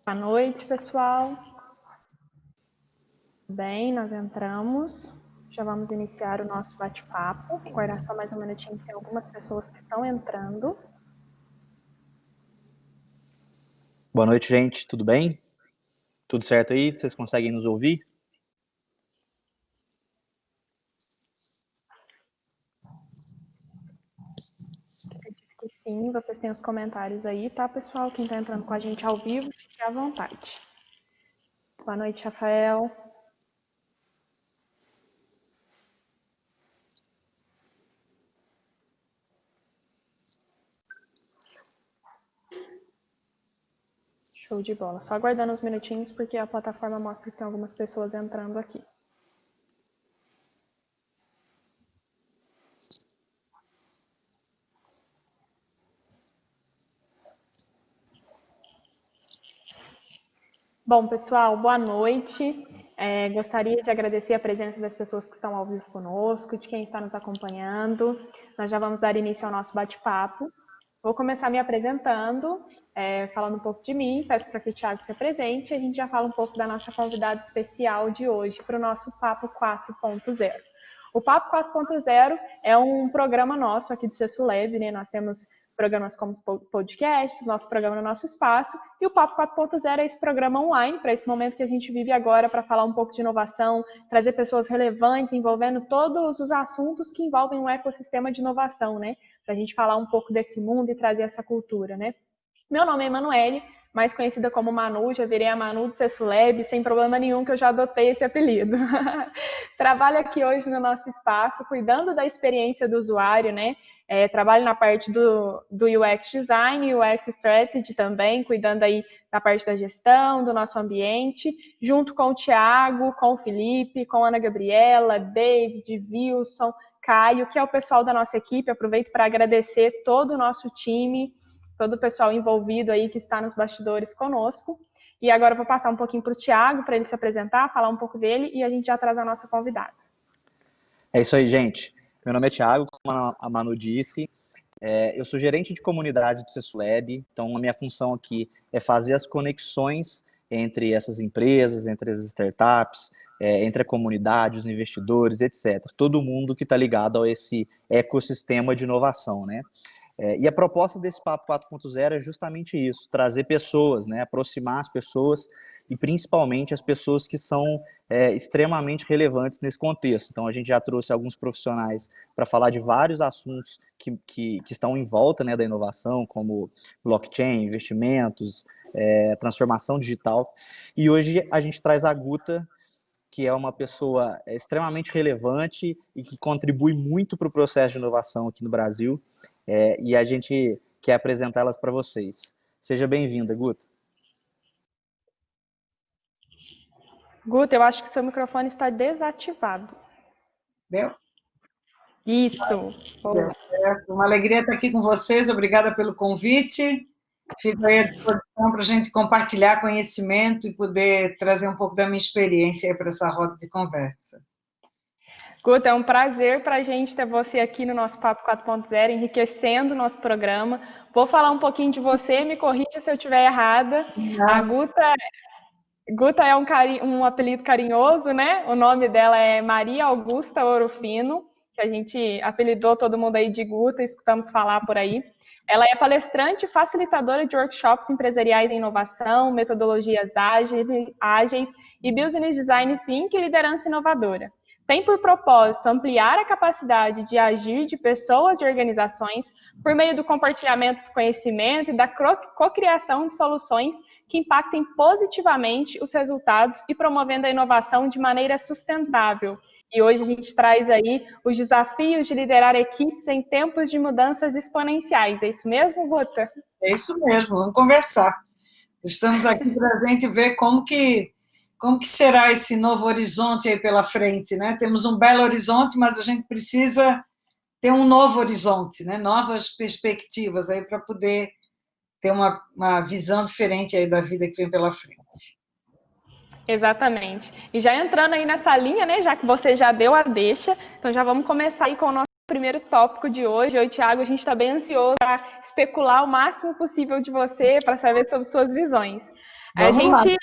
Boa noite, pessoal. Bem, nós entramos. Já vamos iniciar o nosso bate-papo. Aguardar só mais um minutinho, tem algumas pessoas que estão entrando. Boa noite, gente. Tudo bem? Tudo certo aí? Vocês conseguem nos ouvir? Acredito que sim. Vocês têm os comentários aí, tá, pessoal? Quem está entrando com a gente ao vivo, fique à vontade. Boa noite, Rafael. Show de bola. Só aguardando uns minutinhos, porque a plataforma mostra que tem algumas pessoas entrando aqui. Bom, pessoal, boa noite. Gostaria de agradecer a presença das pessoas que estão ao vivo conosco, de quem está nos acompanhando. Nós já vamos dar início ao nosso bate-papo. Vou começar me apresentando, falando um pouco de mim, peço para que o Thiago se apresente e a gente já fala um pouco da nossa convidada especial de hoje para o nosso Papo 4.0. O Papo 4.0 é um programa nosso aqui do CESULEB, né? Nós temos programas como os podcasts, nosso programa no nosso espaço, e o Papo 4.0 é esse programa online, para esse momento que a gente vive agora, para falar um pouco de inovação, trazer pessoas relevantes, envolvendo todos os assuntos que envolvem um ecossistema de inovação, né? Para a gente falar um pouco desse mundo e trazer essa cultura, né? Meu nome é Emanuele, mais conhecida como Manu, já virei a Manu do CESULEB, sem problema nenhum que eu já adotei esse apelido. Trabalho aqui hoje no nosso espaço, cuidando da experiência do usuário, né? Trabalho na parte do UX Design e UX Strategy também, cuidando aí da parte da gestão, do nosso ambiente, junto com o Thiago, com o Felipe, com a Ana Gabriela, David, Wilson, Caio, que é o pessoal da nossa equipe. Aproveito para agradecer todo o nosso time, todo o pessoal envolvido aí que está nos bastidores conosco. E agora eu vou passar um pouquinho para o Thiago, para ele se apresentar, falar um pouco dele e a gente já traz a nossa convidada. É isso aí, gente. Meu nome é Thiago, como a Manu disse. Eu sou gerente de comunidade do CESULEB, então a minha função aqui é fazer as conexões entre essas empresas, entre as startups, entre a comunidade, os investidores, etc. Todo mundo que está ligado a esse ecossistema de inovação, né? E a proposta desse Papo 4.0 é justamente isso, trazer pessoas, né, aproximar as pessoas e principalmente as pessoas que são extremamente relevantes nesse contexto. Então, a gente já trouxe alguns profissionais para falar de vários assuntos que estão em volta, né, da inovação, como blockchain, investimentos, transformação digital. E hoje a gente traz a Guta, que é uma pessoa extremamente relevante e que contribui muito para o processo de inovação aqui no Brasil, e a gente quer apresentá-las para vocês. Seja bem-vinda, Guta. Guta, eu acho que o seu microfone está desativado. Deu? Isso. Deu certo. Uma alegria estar aqui com vocês, obrigada pelo convite. Fico aí à disposição para a gente compartilhar conhecimento e poder trazer um pouco da minha experiência para essa roda de conversa. Guta, é um prazer para a gente ter você aqui no nosso Papo 4.0, enriquecendo o nosso programa. Vou falar um pouquinho de você, me corrija se eu estiver errada. A Guta é um apelido carinhoso, né? O nome dela é Maria Augusta Orofino, que a gente apelidou todo mundo aí de Guta, escutamos falar por aí. Ela é palestrante e facilitadora de workshops empresariais em inovação, metodologias ágeis e business design think e liderança inovadora. Tem por propósito ampliar a capacidade de agir de pessoas e organizações por meio do compartilhamento do conhecimento e da cocriação de soluções que impactem positivamente os resultados e promovendo a inovação de maneira sustentável. E hoje a gente traz aí os desafios de liderar equipes em tempos de mudanças exponenciais. É isso mesmo, Guta? É isso mesmo, vamos conversar. Estamos aqui para a gente ver como que será esse novo horizonte aí pela frente, né? Temos um belo horizonte, mas a gente precisa ter um novo horizonte, né? Novas perspectivas aí para poder ter uma visão diferente aí da vida que vem pela frente. Exatamente. E já entrando aí nessa linha, né, já que você já deu a deixa, então já vamos começar aí com o nosso primeiro tópico de hoje. Eu, Thiago, a gente está bem ansioso para especular o máximo possível de você, para saber sobre suas visões. A Vamos lá. gente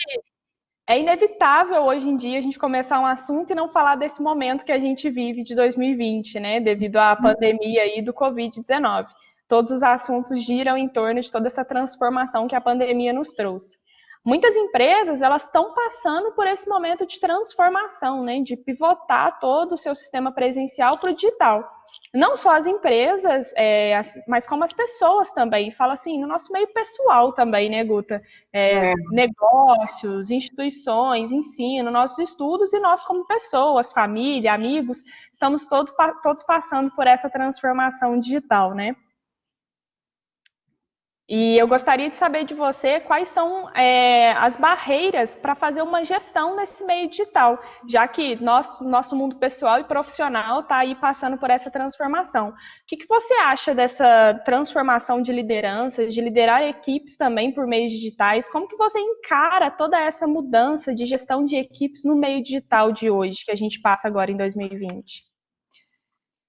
É inevitável hoje em dia a gente começar um assunto e não falar desse momento que a gente vive de 2020, né? Devido à pandemia aí do Covid-19. Todos os assuntos giram em torno de toda essa transformação que a pandemia nos trouxe. Muitas empresas, elas estão passando por esse momento de transformação, né? De pivotar todo o seu sistema presencial para o digital. Não só as empresas, mas como as pessoas também. Fala assim, no nosso meio pessoal também, né, Guta? Negócios, instituições, ensino, nossos estudos e nós como pessoas, família, amigos, estamos todos passando por essa transformação digital, né? E eu gostaria de saber de você quais são as barreiras para fazer uma gestão nesse meio digital, já que nosso mundo pessoal e profissional está aí passando por essa transformação. O que você acha dessa transformação de liderança, de liderar equipes também por meios digitais? Como que você encara toda essa mudança de gestão de equipes no meio digital de hoje, que a gente passa agora em 2020?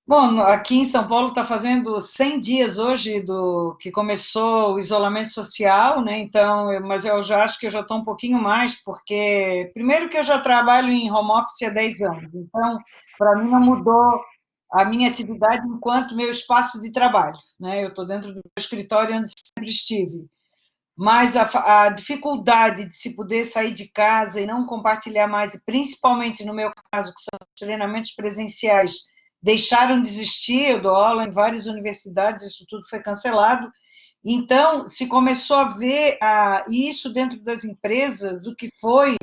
Bom, aqui em São Paulo está fazendo 100 dias hoje do que começou o isolamento social, né? Então, mas eu já acho que eu já estou um pouquinho mais, porque primeiro que eu já trabalho em home office há 10 anos, então para mim não mudou a minha atividade enquanto meu espaço de trabalho, né? Eu estou dentro do meu escritório onde sempre estive, mas a dificuldade de se poder sair de casa e não compartilhar mais, e principalmente no meu caso, que são os treinamentos presenciais, deixaram de existir. Eu dou aula em várias universidades, isso tudo foi cancelado. Então, se começou a ver isso dentro das empresas, do que foi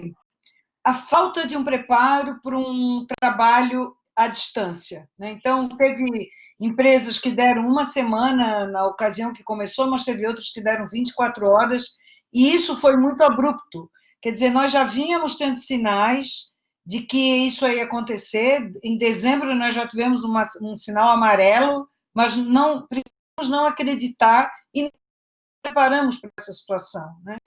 a falta de um preparo para um trabalho à distância, né? Então, teve empresas que deram uma semana na ocasião que começou, mas teve outras que deram 24 horas, e isso foi muito abrupto. Quer dizer, nós já vínhamos tendo sinais de que isso ia acontecer. Em dezembro, nós já tivemos um sinal amarelo, mas não precisamos não acreditar e não preparamos para essa situação, né?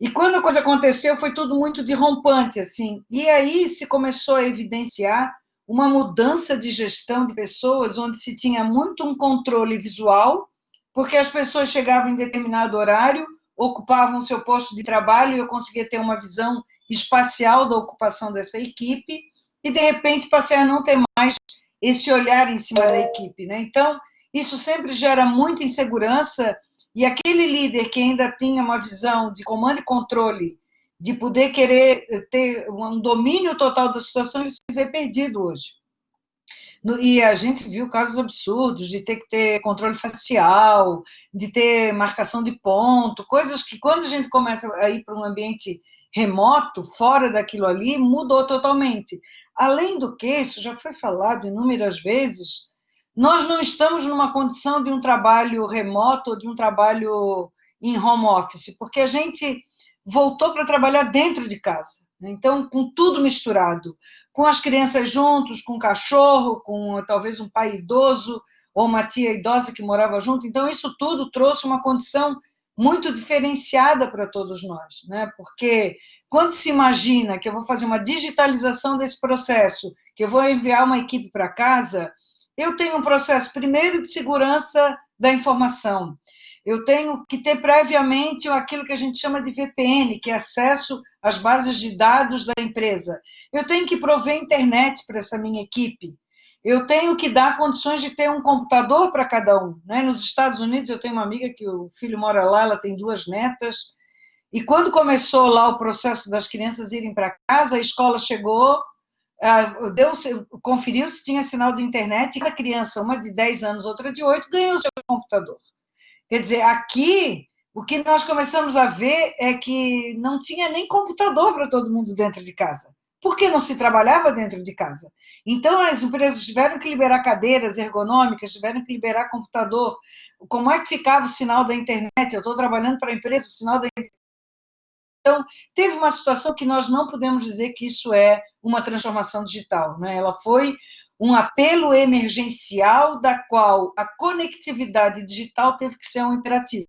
E quando a coisa aconteceu, foi tudo muito derrompante, assim. E aí se começou a evidenciar uma mudança de gestão de pessoas, onde se tinha muito um controle visual, porque as pessoas chegavam em determinado horário, ocupavam seu posto de trabalho, e eu conseguia ter uma visão espacial da ocupação dessa equipe, e de repente passei a não ter mais esse olhar em cima da equipe, né? Então, isso sempre gera muita insegurança, e aquele líder que ainda tinha uma visão de comando e controle, de poder querer ter um domínio total da situação, ele se vê perdido hoje. E a gente viu casos absurdos de ter que ter controle facial, de ter marcação de ponto, coisas que quando a gente começa a ir para um ambiente remoto, fora daquilo ali, mudou totalmente. Além do que, isso já foi falado inúmeras vezes, nós não estamos numa condição de um trabalho remoto ou de um trabalho em home office, porque a gente voltou para trabalhar dentro de casa, né? Então, com tudo misturado, com as crianças juntos, com o cachorro, com talvez um pai idoso ou uma tia idosa que morava junto. Então, isso tudo trouxe uma condição muito diferenciada para todos nós, né? Porque quando se imagina que eu vou fazer uma digitalização desse processo, que eu vou enviar uma equipe para casa, eu tenho um processo, primeiro, de segurança da informação. Eu tenho que ter previamente aquilo que a gente chama de VPN, que é acesso às bases de dados da empresa. Eu tenho que prover internet para essa minha equipe. Eu tenho que dar condições de ter um computador para cada um, né? Nos Estados Unidos, eu tenho uma amiga que o filho mora lá, ela tem 2 netas, e quando começou lá o processo das crianças irem para casa, a escola chegou, conferiu se tinha sinal de internet, e cada criança, uma de 10 anos, outra de 8, ganhou o seu computador. Quer dizer, aqui, o que nós começamos a ver é que não tinha nem computador para todo mundo dentro de casa, porque não se trabalhava dentro de casa. Então, as empresas tiveram que liberar cadeiras ergonômicas, tiveram que liberar computador. Como é que ficava o sinal da internet? Eu estou trabalhando para a empresa, o sinal da internet. Então, teve uma situação que nós não podemos dizer que isso é uma transformação digital, né? Ela foi um apelo emergencial da qual a conectividade digital teve que ser um imperativo,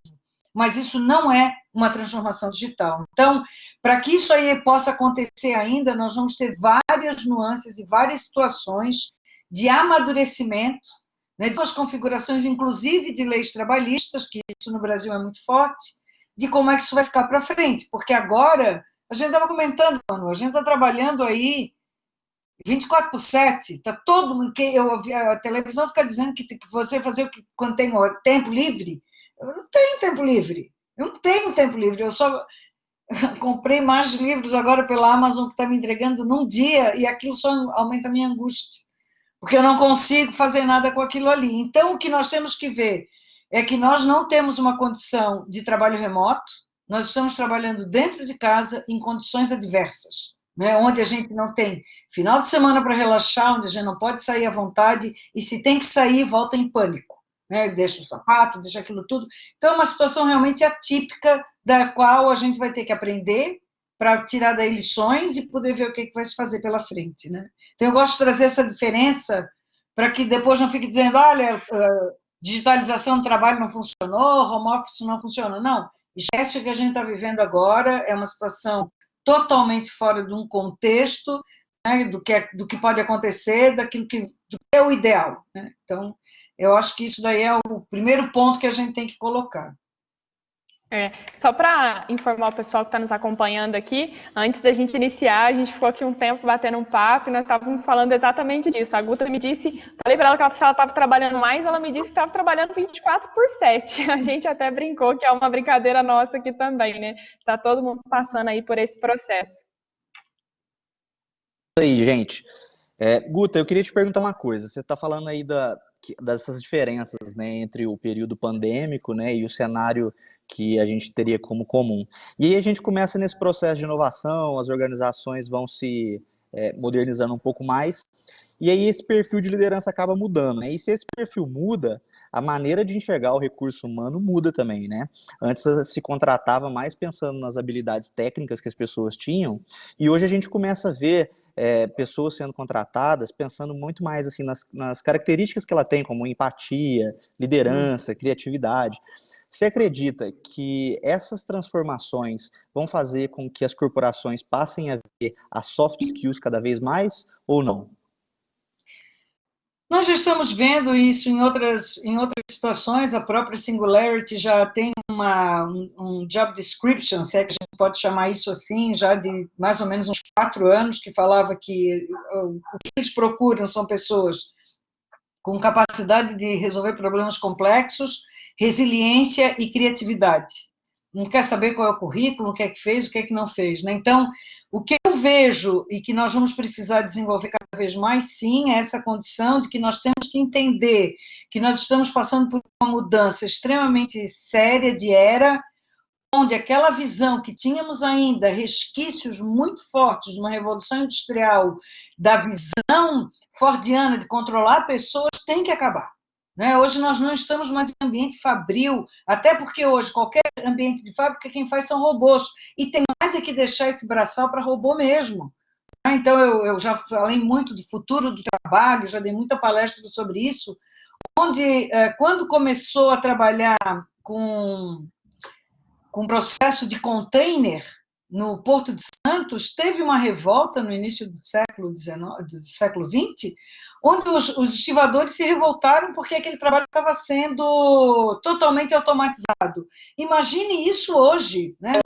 mas isso não é uma transformação digital. Então, para que isso aí possa acontecer ainda, nós vamos ter várias nuances e várias situações de amadurecimento, né, de configurações, inclusive de leis trabalhistas, que isso no Brasil é muito forte, de como é que isso vai ficar para frente, porque agora, a gente estava comentando, Manu, a gente está trabalhando aí 24/7, está todo mundo, a televisão fica dizendo que você fazer o que quando tem tempo livre. Eu não tenho tempo livre, eu só comprei mais livros agora pela Amazon que está me entregando num dia e aquilo só aumenta a minha angústia, porque eu não consigo fazer nada com aquilo ali. Então, o que nós temos que ver é que nós não temos uma condição de trabalho remoto, nós estamos trabalhando dentro de casa em condições adversas, né? Onde a gente não tem final de semana para relaxar, onde a gente não pode sair à vontade, e se tem que sair, volta em pânico, né? Deixa o sapato, deixa aquilo tudo. Então, é uma situação realmente atípica, da qual a gente vai ter que aprender para tirar daí lições e poder ver o que vai se fazer pela frente, né? Então, eu gosto de trazer essa diferença para que depois não fique dizendo, olha, digitalização do trabalho não funcionou, home office não funciona. Não, esquece o que a gente está vivendo agora, é uma situação totalmente fora de um contexto, né, do que pode acontecer, do que é o ideal, né? Então, eu acho que isso daí é o primeiro ponto que a gente tem que colocar. Só para informar o pessoal que está nos acompanhando aqui, antes da gente iniciar, a gente ficou aqui um tempo batendo um papo e nós estávamos falando exatamente disso. A Guta me disse, falei para ela que se ela estava trabalhando mais, ela me disse que estava trabalhando 24/7. A gente até brincou que é uma brincadeira nossa aqui também, né? Está todo mundo passando aí por esse processo. Isso aí, gente. Guta, eu queria te perguntar uma coisa. Você está falando aí dessas diferenças, né, entre o período pandêmico, né, e o cenário que a gente teria como comum. E aí a gente começa nesse processo de inovação, as organizações vão se modernizando um pouco mais, e aí esse perfil de liderança acaba mudando, né? E se esse perfil muda, a maneira de enxergar o recurso humano muda também, né? Antes se contratava mais pensando nas habilidades técnicas que as pessoas tinham, e hoje a gente começa a ver pessoas sendo contratadas pensando muito mais assim nas características que ela tem, como empatia, liderança, criatividade. Você acredita que essas transformações vão fazer com que as corporações passem a ver as soft skills cada vez mais ou não? Nós já estamos vendo isso em outras situações, a própria Singularity já tem um job description, se é que a gente pode chamar isso assim, já de mais ou menos uns 4 anos, que falava que o que eles procuram são pessoas com capacidade de resolver problemas complexos, resiliência e criatividade. Não quer saber qual é o currículo, o que é que fez, o que é que não fez, né? Então, o que eu vejo e que nós vamos precisar desenvolver cada vez mais, sim, é essa condição de que nós temos que entender que nós estamos passando por uma mudança extremamente séria de era, onde aquela visão que tínhamos ainda, resquícios muito fortes de uma revolução industrial, da visão fordiana de controlar pessoas, tem que acabar. Né? Hoje nós não estamos mais em ambiente fabril, até porque hoje qualquer ambiente de fábrica quem faz são robôs, e tem mais é que deixar esse braçal para robô mesmo. Então eu já falei muito do futuro do trabalho, já dei muita palestra sobre isso, onde quando começou a trabalhar com processo de container no Porto de Santos, teve uma revolta no início do século XX, onde os estivadores se revoltaram porque aquele trabalho estava sendo totalmente automatizado. Imagine isso hoje, né?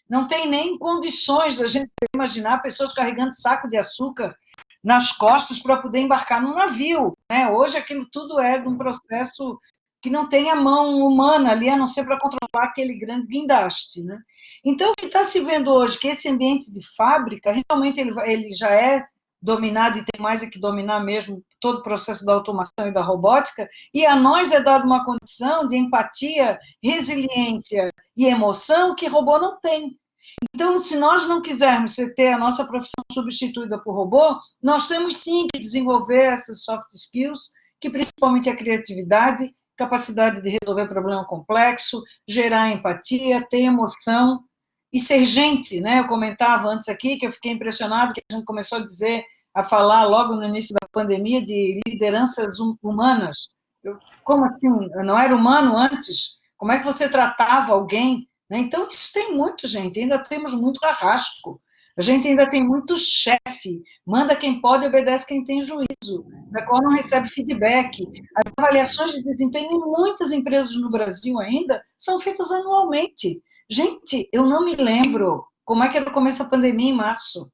Não tem nem condições da gente imaginar pessoas carregando saco de açúcar nas costas para poder embarcar num navio, né? Hoje aquilo tudo é de um processo que não tem a mão humana ali, a não ser para controlar aquele grande guindaste, né? Então, o que está se vendo hoje, que esse ambiente de fábrica, realmente ele já é dominado e tem mais é que dominar mesmo todo o processo da automação e da robótica, e a nós é dada uma condição de empatia, resiliência e emoção que robô não tem. Então, se nós não quisermos ter a nossa profissão substituída por robô, nós temos sim que desenvolver essas soft skills, que principalmente a criatividade, capacidade de resolver problema complexo, gerar empatia, ter emoção e ser gente, né? Eu comentava antes aqui que eu fiquei impressionado que a gente começou a falar logo no início da pandemia de lideranças humanas. Como assim? Não era humano antes? Como é que você tratava alguém? Né? Então, isso tem muito, gente. Ainda temos muito carrasco. A gente ainda tem muito chefe. Manda quem pode e obedece quem tem juízo. Da qual não recebe feedback. As avaliações de desempenho em muitas empresas no Brasil ainda são feitas anualmente. Gente, eu não me lembro como é que era o começo da pandemia em março.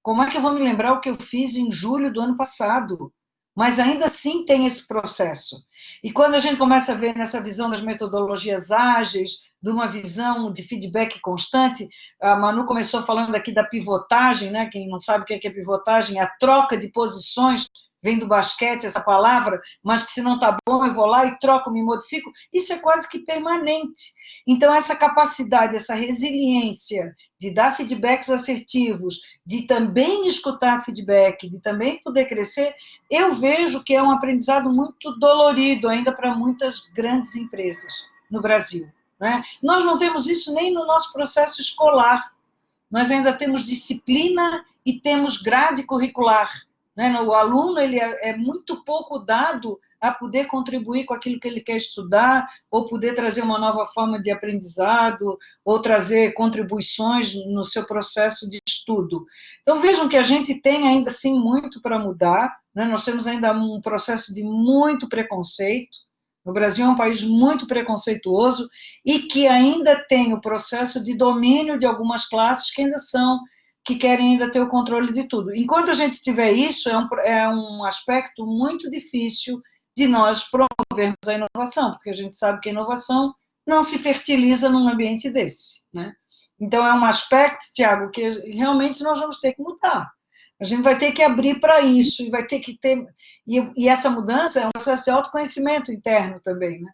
Como é que eu vou me lembrar o que eu fiz em julho do ano passado? Mas ainda assim tem esse processo. E quando a gente começa a ver nessa visão das metodologias ágeis, de uma visão de feedback constante, a Manu começou falando aqui da pivotagem, né? Quem não sabe o que é pivotagem, é a troca de posições, vem do basquete essa palavra, mas que se não está bom eu vou lá e troco, me modifico, isso é quase que permanente. Então essa capacidade, essa resiliência de dar feedbacks assertivos, de também escutar feedback, de também poder crescer, eu vejo que é um aprendizado muito dolorido ainda para muitas grandes empresas no Brasil. Né? Nós não temos isso nem no nosso processo escolar. Nós ainda temos disciplina e temos grade curricular. Né? O aluno ele é muito pouco dado a poder contribuir com aquilo que ele quer estudar, ou poder trazer uma nova forma de aprendizado, ou trazer contribuições no seu processo de estudo. Então, vejam que a gente tem ainda, sim, muito para mudar, né? Nós temos ainda um processo de muito preconceito. O Brasil é um país muito preconceituoso e que ainda tem o processo de domínio de algumas classes que ainda são, que querem ainda ter o controle de tudo. Enquanto a gente tiver isso, é um aspecto muito difícil de nós promovermos a inovação, porque a gente sabe que a inovação não se fertiliza num ambiente desse, né? Então, é um aspecto, Tiago, que realmente nós vamos ter que mudar. A gente vai ter que abrir para isso, e vai ter que ter... E essa mudança é um processo de autoconhecimento interno também, né?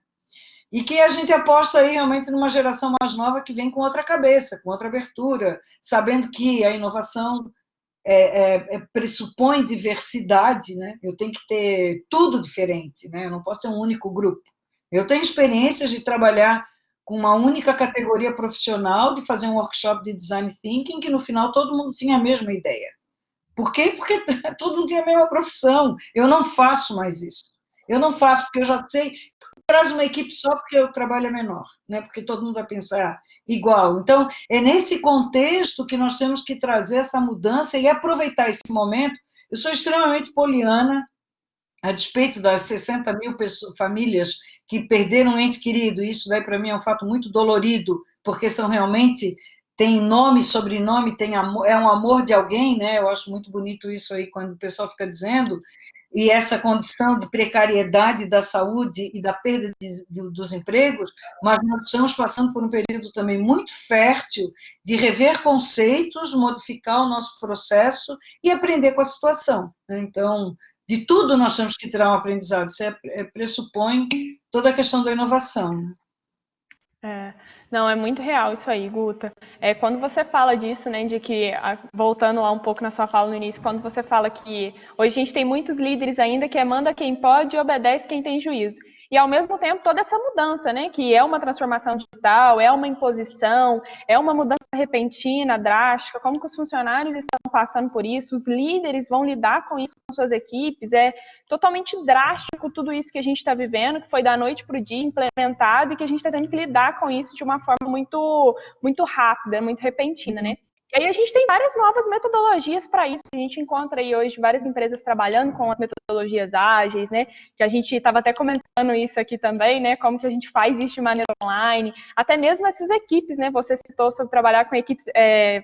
E que a gente aposta aí realmente numa geração mais nova que vem com outra cabeça, com outra abertura, sabendo que a inovação pressupõe diversidade, né? Eu tenho que ter tudo diferente, né? Eu não posso ter um único grupo. Eu tenho experiências de trabalhar com uma única categoria profissional, de fazer um workshop de design thinking, que no final todo mundo tinha a mesma ideia. Por quê? Porque todo mundo tinha a mesma profissão. Eu não faço mais isso. Eu não faço, porque eu já sei. Traz uma equipe só porque o trabalho é menor, né? Porque todo mundo vai pensar igual. Então, é nesse contexto que nós temos que trazer essa mudança e aproveitar esse momento. Eu sou extremamente poliana, a despeito das 60 mil famílias que perderam um ente querido, isso daí para mim é um fato muito dolorido, porque são realmente, tem nome, sobrenome, tem amor, é um amor de alguém, né? Eu acho muito bonito isso aí, quando o pessoal fica dizendo, e essa condição de precariedade da saúde e da perda dos empregos, mas nós estamos passando por um período também muito fértil de rever conceitos, modificar o nosso processo e aprender com a situação. Né? Então, de tudo nós temos que tirar um aprendizado, isso pressupõe toda a questão da inovação. Não, é muito real isso aí, Guta. Quando você fala disso, né, de que, voltando lá um pouco na sua fala no início, quando você fala que hoje a gente tem muitos líderes ainda que manda quem pode e obedece quem tem juízo. E, ao mesmo tempo, toda essa mudança, né, que é uma transformação digital, é uma imposição, é uma mudança repentina, drástica, como que os funcionários estão passando por isso, os líderes vão lidar com isso com suas equipes, é totalmente drástico tudo isso que a gente está vivendo, que foi da noite para o dia implementado e que a gente está tendo que lidar com isso de uma forma muito, muito rápida, muito repentina, né? E aí a gente tem várias novas metodologias para isso. A gente encontra aí hoje várias empresas trabalhando com as metodologias ágeis, né? Que a gente estava até comentando isso aqui também, né? Como que a gente faz isso de maneira online. Até mesmo essas equipes, né? Você citou sobre trabalhar com equipes,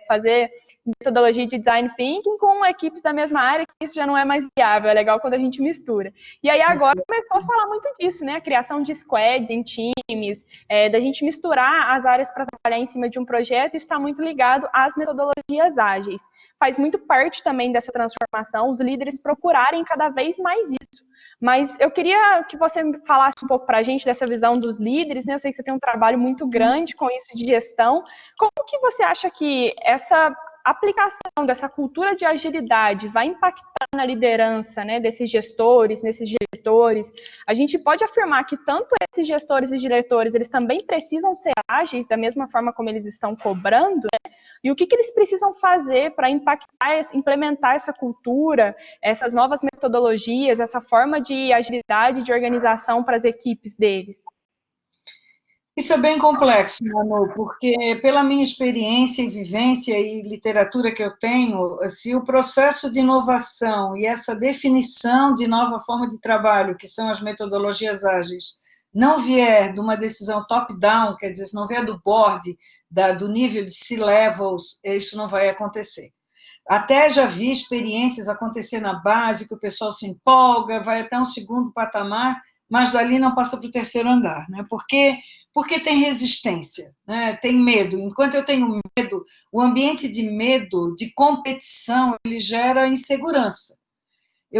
fazer metodologia de design thinking com equipes da mesma área, que isso já não é mais viável, é legal quando a gente mistura. E aí agora começou a falar muito disso, né? A criação de squads em times, da gente misturar as áreas para trabalhar em cima de um projeto, isso está muito ligado às metodologias ágeis. Faz muito parte também dessa transformação, os líderes procurarem cada vez mais isso. Mas eu queria que você falasse um pouco para a gente dessa visão dos líderes, né? Eu sei que você tem um trabalho muito grande com isso de gestão. Como que você acha que essa aplicação dessa cultura de agilidade vai impactar na liderança, né, desses gestores, nesses diretores? A gente pode afirmar que tanto esses gestores e diretores, eles também precisam ser ágeis da mesma forma como eles estão cobrando, né? E o que eles precisam fazer para implementar essa cultura, essas novas metodologias, essa forma de agilidade, de organização para as equipes deles? Isso é bem complexo, Manu, porque pela minha experiência e vivência e literatura que eu tenho, se o processo de inovação e essa definição de nova forma de trabalho, que são as metodologias ágeis, não vier de uma decisão top-down, quer dizer, se não vier do board, do nível de C-levels, isso não vai acontecer. Até já vi experiências acontecer na base, que o pessoal se empolga, vai até um segundo patamar, mas dali não passa para o terceiro andar, né? Porque tem resistência, né? Tem medo. Enquanto eu tenho medo, o ambiente de medo, de competição, ele gera insegurança.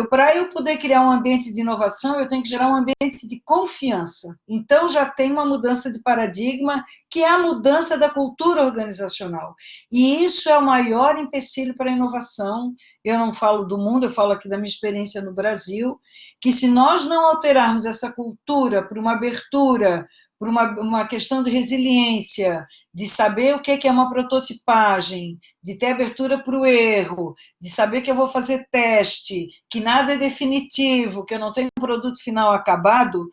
Para eu poder criar um ambiente de inovação, eu tenho que gerar um ambiente de confiança. Então, já tem uma mudança de paradigma, que é a mudança da cultura organizacional. E isso é o maior empecilho para a inovação. Eu não falo do mundo, eu falo aqui da minha experiência no Brasil, que se nós não alterarmos essa cultura para uma abertura, por uma questão de resiliência, de saber o que é uma prototipagem, de ter abertura para o erro, de saber que eu vou fazer teste, que nada é definitivo, que eu não tenho um produto final acabado,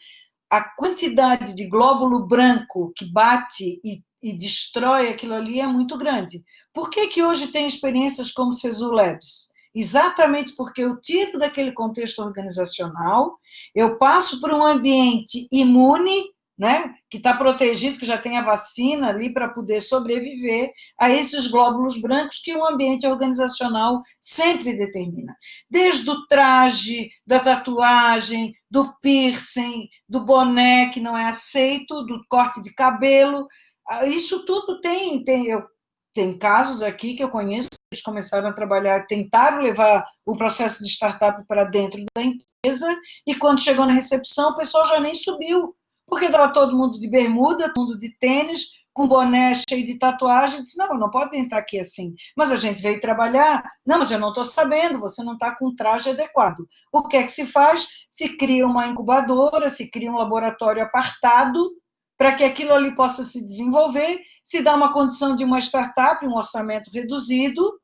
a quantidade de glóbulo branco que bate e destrói aquilo ali é muito grande. Por que hoje tem experiências como Cesu Labs? Exatamente porque eu tiro daquele contexto organizacional, eu passo para um ambiente imune, né, que está protegido, que já tem a vacina ali para poder sobreviver a esses glóbulos brancos que o ambiente organizacional sempre determina. Desde o traje, da tatuagem, do piercing, do boné que não é aceito, do corte de cabelo, isso tudo tem casos aqui que eu conheço, eles começaram a trabalhar, tentaram levar o processo de startup para dentro da empresa, e quando chegou na recepção, o pessoal já nem subiu, porque estava todo mundo de bermuda, todo mundo de tênis, com boné cheio de tatuagem, disse, não pode entrar aqui assim, mas a gente veio trabalhar, não, mas eu não estou sabendo, você não está com o traje adequado. O que é que se faz? Se cria uma incubadora, se cria um laboratório apartado, para que aquilo ali possa se desenvolver, se dá uma condição de uma startup, um orçamento reduzido,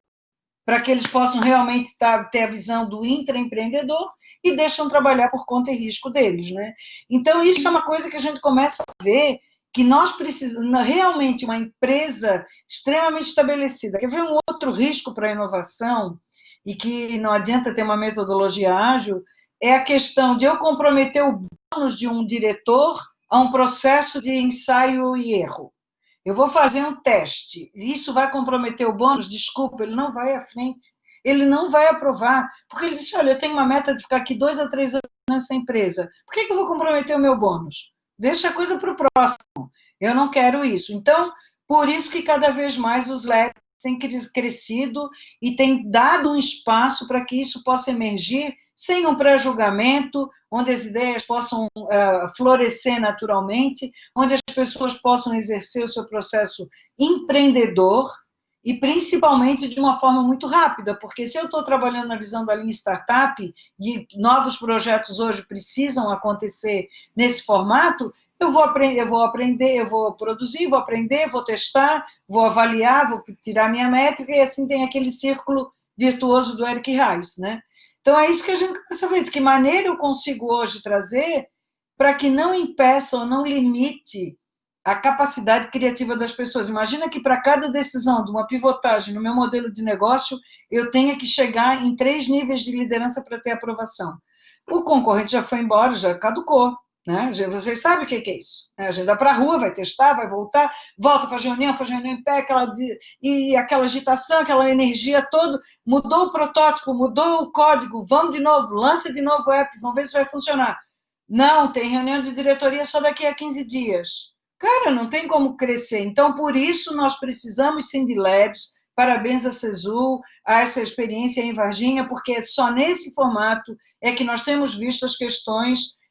para que eles possam realmente ter a visão do intraempreendedor e deixam trabalhar por conta e risco deles, né? Então, isso é uma coisa que a gente começa a ver que nós precisamos, realmente, uma empresa extremamente estabelecida. Quer ver um outro risco para a inovação, e que não adianta ter uma metodologia ágil, é a questão de eu comprometer o bônus de um diretor a um processo de ensaio e erro. Eu vou fazer um teste, isso vai comprometer o bônus? Desculpa, ele não vai à frente, ele não vai aprovar, porque ele disse, olha, eu tenho uma meta de ficar aqui 2 a 3 anos nessa empresa, por que eu vou comprometer o meu bônus? Deixa a coisa para o próximo, eu não quero isso. Então, por isso que cada vez mais os labs têm crescido e têm dado um espaço para que isso possa emergir sem um pré-julgamento, onde as ideias possam florescer naturalmente, onde as pessoas possam exercer o seu processo empreendedor e principalmente de uma forma muito rápida, porque se eu estou trabalhando na visão da linha startup e novos projetos hoje precisam acontecer nesse formato, eu vou aprender, eu vou produzir, vou aprender, vou testar, vou avaliar, vou tirar minha métrica, e assim tem aquele círculo virtuoso do Eric Ries, né? Então, é isso que a gente quer saber, de que maneira eu consigo hoje trazer para que não impeça ou não limite a capacidade criativa das pessoas. Imagina que para cada decisão de uma pivotagem no meu modelo de negócio, eu tenha que chegar em 3 níveis de liderança para ter aprovação. O concorrente já foi embora, já caducou. Né? Vocês sabem o que é isso. A gente vai para a rua, vai testar, vai voltar, volta, faz reunião em pé, e aquela agitação, aquela energia toda, mudou o protótipo, mudou o código, vamos de novo, lança de novo o app, vamos ver se vai funcionar. Não, tem reunião de diretoria só daqui a 15 dias. Cara, não tem como crescer. Então, por isso, nós precisamos sim de labs. Parabéns a Cesu, a essa experiência em Varginha, porque só nesse formato é que nós temos visto as questões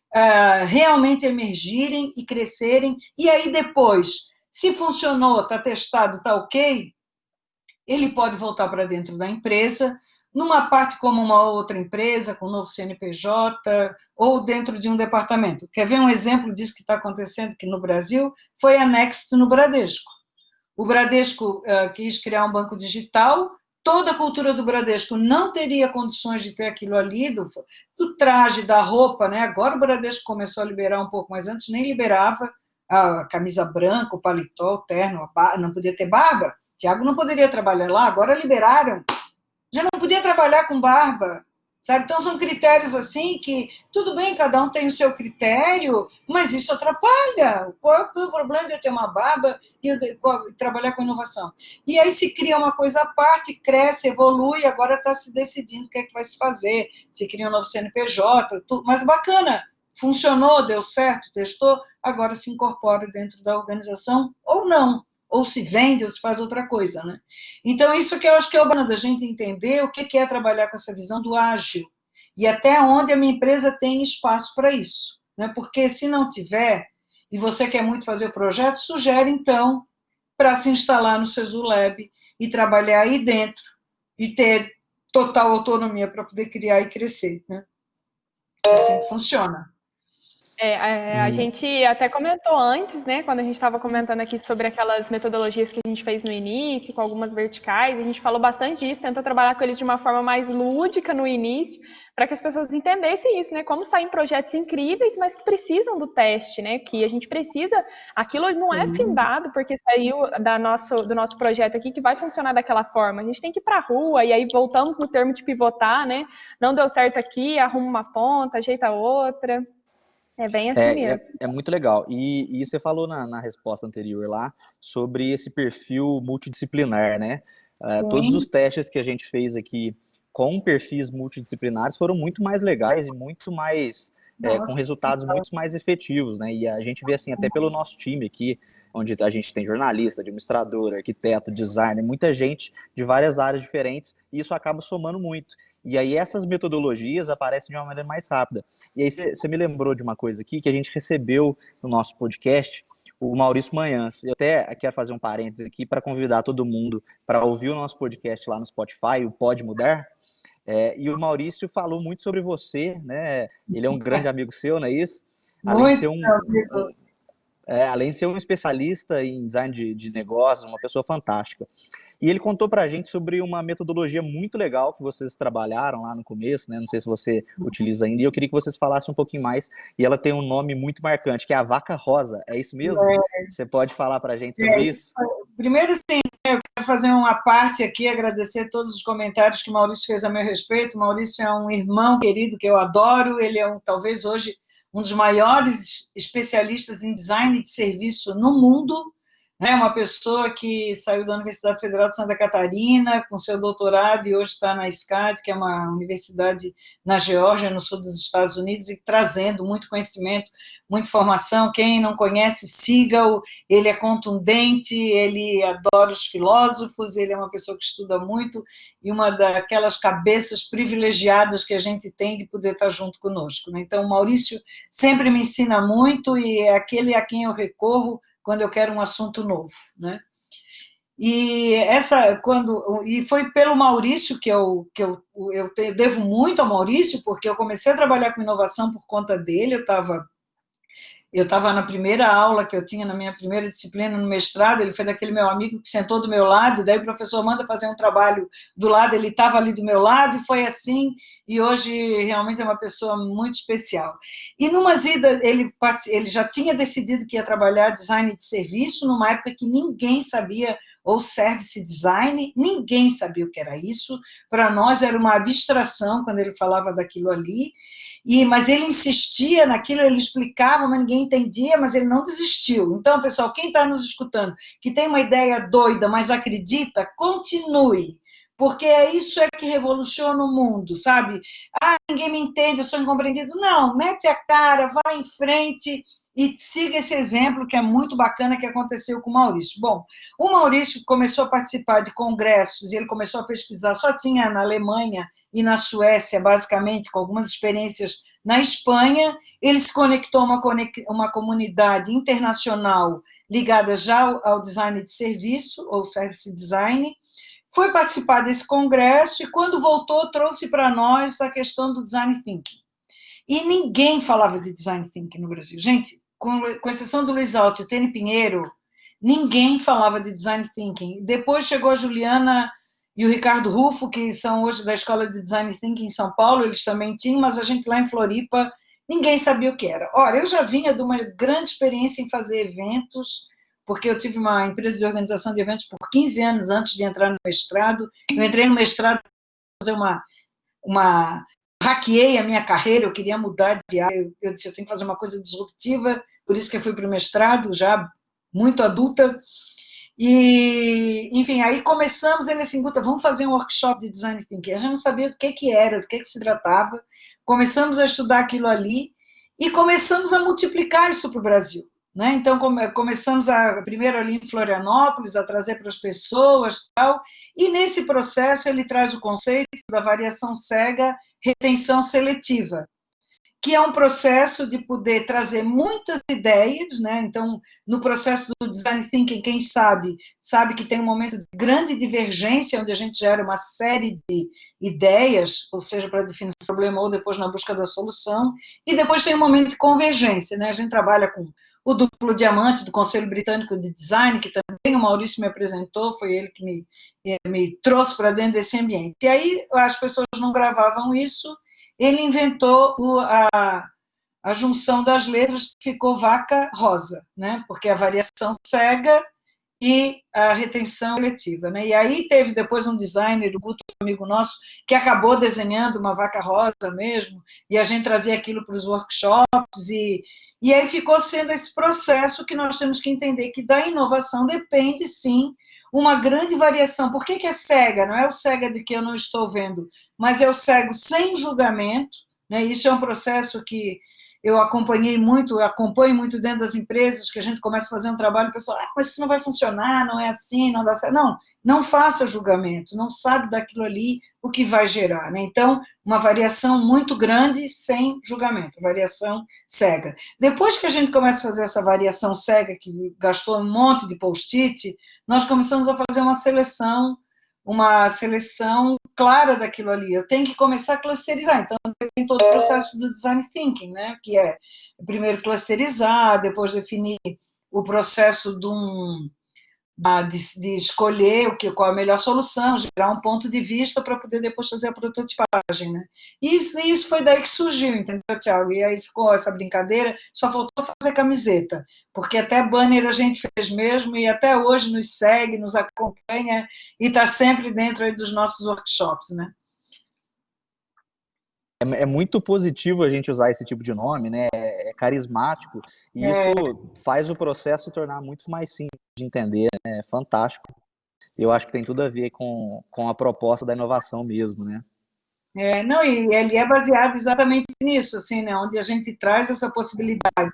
realmente emergirem e crescerem, e aí depois, se funcionou, está testado, está ok, ele pode voltar para dentro da empresa, numa parte como uma outra empresa, com um novo CNPJ, ou dentro de um departamento. Quer ver um exemplo disso que está acontecendo aqui no Brasil? Foi a Next no Bradesco. O Bradesco quis criar um banco digital, toda a cultura do Bradesco não teria condições de ter aquilo ali, do traje, da roupa, né? Agora o Bradesco começou a liberar um pouco, mas antes nem liberava a camisa branca, o paletó, o terno, não podia ter barba. Tiago não poderia trabalhar lá, agora liberaram. Já não podia trabalhar com barba. sabe? Então, são critérios assim que, tudo bem, cada um tem o seu critério, mas isso atrapalha. Qual é o problema de eu ter uma baba e trabalhar com inovação? E aí se cria uma coisa à parte, cresce, evolui, agora está se decidindo o que é que vai se fazer, se cria um novo CNPJ, tudo, mas bacana, funcionou, deu certo, testou, agora se incorpora dentro da organização ou não, ou se vende, ou se faz outra coisa, né? Então, isso que eu acho que é o bacana da gente entender o que é trabalhar com essa visão do ágil e até onde a minha empresa tem espaço para isso, né? Porque se não tiver, e você quer muito fazer o projeto, sugere, então, para se instalar no Sesulab e trabalhar aí dentro e ter total autonomia para poder criar e crescer, né? É assim que funciona. A gente até comentou antes, né, quando a gente estava comentando aqui sobre aquelas metodologias que a gente fez no início, com algumas verticais, a gente falou bastante disso, tentou trabalhar com eles de uma forma mais lúdica no início, para que as pessoas entendessem isso, né, como saem projetos incríveis, mas que precisam do teste, né, que a gente precisa, aquilo não é findado porque saiu do nosso projeto aqui que vai funcionar daquela forma, a gente tem que ir para a rua, e aí voltamos no termo de pivotar, né, não deu certo aqui, arruma uma ponta, ajeita outra. É bem assim mesmo. É muito legal. E você falou na resposta anterior lá sobre esse perfil multidisciplinar, né? Todos os Sim. testes que a gente fez aqui com perfis multidisciplinares foram muito mais legais e muito mais, com Nossa. resultados muito mais efetivos, né? E a gente vê assim, até pelo nosso time aqui, onde a gente tem jornalista, administrador, arquiteto, designer, muita gente de várias áreas diferentes, e isso acaba somando muito. E aí essas metodologias aparecem de uma maneira mais rápida. E aí você me lembrou de uma coisa aqui que a gente recebeu no nosso podcast, o Maurício Manhãs. Eu até quero fazer um parênteses aqui para convidar todo mundo para ouvir o nosso podcast lá no Spotify, o Pode Mudar. E o Maurício falou muito sobre você, né? Ele é um grande amigo seu, não é isso? Além de Muito, ser amigo. além de ser um especialista em design de negócios, uma pessoa fantástica. E ele contou para a gente sobre uma metodologia muito legal que vocês trabalharam lá no começo, né? Não sei se você utiliza ainda, e eu queria que vocês falassem um pouquinho mais. E ela tem um nome muito marcante, que é a vaca rosa. É isso mesmo? Você pode falar para a gente sobre isso? Primeiro, sim, eu quero fazer uma parte aqui, agradecer todos os comentários que o Maurício fez a meu respeito. O Maurício é um irmão querido que eu adoro, ele é talvez hoje um dos maiores especialistas em design de serviço no mundo, né? Uma pessoa que saiu da Universidade Federal de Santa Catarina com seu doutorado e hoje está na SCAD, que é uma universidade na Geórgia, no sul dos Estados Unidos, e trazendo muito conhecimento, muita informação. Quem não conhece, siga-o, ele é contundente, ele adora os filósofos, ele é uma pessoa que estuda muito e uma daquelas cabeças privilegiadas que a gente tem de poder estar junto conosco, né? Então, o Maurício sempre me ensina muito e é aquele a quem eu recorro quando eu quero um assunto novo, né? E foi pelo Maurício que eu devo muito ao Maurício, porque eu comecei a trabalhar com inovação por conta dele. Eu estava na primeira aula que eu tinha, na minha primeira disciplina no mestrado, ele foi daquele meu amigo que sentou do meu lado, daí o professor manda fazer um trabalho do lado, ele estava ali do meu lado, e foi assim, e hoje realmente é uma pessoa muito especial. E numa ida, ele já tinha decidido que ia trabalhar design de serviço, numa época que ninguém sabia, ou service design, ninguém sabia o que era isso, para nós era uma abstração quando ele falava daquilo ali, mas ele insistia naquilo, ele explicava, mas ninguém entendia, mas ele não desistiu. Então, pessoal, quem está nos escutando, que tem uma ideia doida, mas acredita, continue, porque isso é que revoluciona o mundo, sabe? Ah, ninguém me entende, eu sou incompreendido. Não, mete a cara, vai em frente e siga esse exemplo que é muito bacana que aconteceu com o Maurício. Bom, o Maurício começou a participar de congressos e ele começou a pesquisar, só tinha na Alemanha e na Suécia, basicamente, com algumas experiências na Espanha. Ele se conectou a uma comunidade internacional ligada já ao design de serviço, ou service design, foi participar desse congresso e, quando voltou, trouxe para nós a questão do design thinking. E ninguém falava de design thinking no Brasil. Gente, com exceção do Luiz Alto e o Tênis Pinheiro, ninguém falava de design thinking. Depois chegou a Juliana e o Ricardo Rufo, que são hoje da Escola de Design Thinking em São Paulo, eles também tinham, mas a gente lá em Floripa, ninguém sabia o que era. Ora, eu já vinha de uma grande experiência em fazer eventos, porque eu tive uma empresa de organização de eventos por 15 anos antes de entrar no mestrado. Eu entrei no mestrado para fazer uma hackeei a minha carreira, eu queria mudar de área, eu disse, eu tenho que fazer uma coisa disruptiva, por isso que eu fui para o mestrado, já muito adulta, e, enfim, aí começamos, ele assim, Guta, vamos fazer um workshop de Design Thinking. A gente não sabia do que era, do que se tratava, começamos a estudar aquilo ali, e começamos a multiplicar isso para o Brasil. Né? Então, começamos primeiro ali em Florianópolis, a trazer para as pessoas e tal, e nesse processo ele traz o conceito da variação cega, retenção seletiva, que é um processo de poder trazer muitas ideias, né? Então, no processo do design thinking, quem sabe que tem um momento de grande divergência, onde a gente gera uma série de ideias, ou seja, para definir o problema ou depois na busca da solução, e depois tem um momento de convergência, né? A gente trabalha com o duplo diamante do Conselho Britânico de Design, que também o Maurício me apresentou, foi ele que me trouxe para dentro desse ambiente. E aí as pessoas não gravavam isso, ele inventou a junção das letras, ficou vaca rosa, né? Porque a variação cega e a retenção seletiva, né? E aí teve depois um designer, o Guto, amigo nosso, que acabou desenhando uma vaca rosa mesmo, e a gente trazia aquilo para os workshops, e aí ficou sendo esse processo que nós temos que entender que da inovação depende, sim, uma grande variação. Por que é cega? Não é o cega de que eu não estou vendo, mas é o cego sem julgamento, né? Isso é um processo que eu acompanho muito dentro das empresas, que a gente começa a fazer um trabalho, o pessoal, mas isso não vai funcionar, não é assim, não dá certo. Não, não faça julgamento, não sabe daquilo ali o que vai gerar. Né? Então, uma variação muito grande sem julgamento, variação cega. Depois que a gente começa a fazer essa variação cega, que gastou um monte de post-it, nós começamos a fazer uma seleção clara daquilo ali. Eu tenho que começar a clusterizar. Então, tem todo o processo do design thinking, né? Que é primeiro clusterizar, depois definir o processo de escolher qual a melhor solução, gerar um ponto de vista para poder depois fazer a prototipagem, né? E isso foi daí que surgiu, entendeu, Thiago? E aí ficou essa brincadeira, só faltou fazer camiseta, porque até banner a gente fez mesmo e até hoje nos segue, nos acompanha e está sempre dentro aí dos nossos workshops, né? É muito positivo a gente usar esse tipo de nome, né? É carismático e isso faz o processo se tornar muito mais simples de entender, né? É fantástico. Eu acho que tem tudo a ver com a proposta da inovação mesmo, né? Não, e ele é baseado exatamente nisso, assim, né? Onde a gente traz essa possibilidade.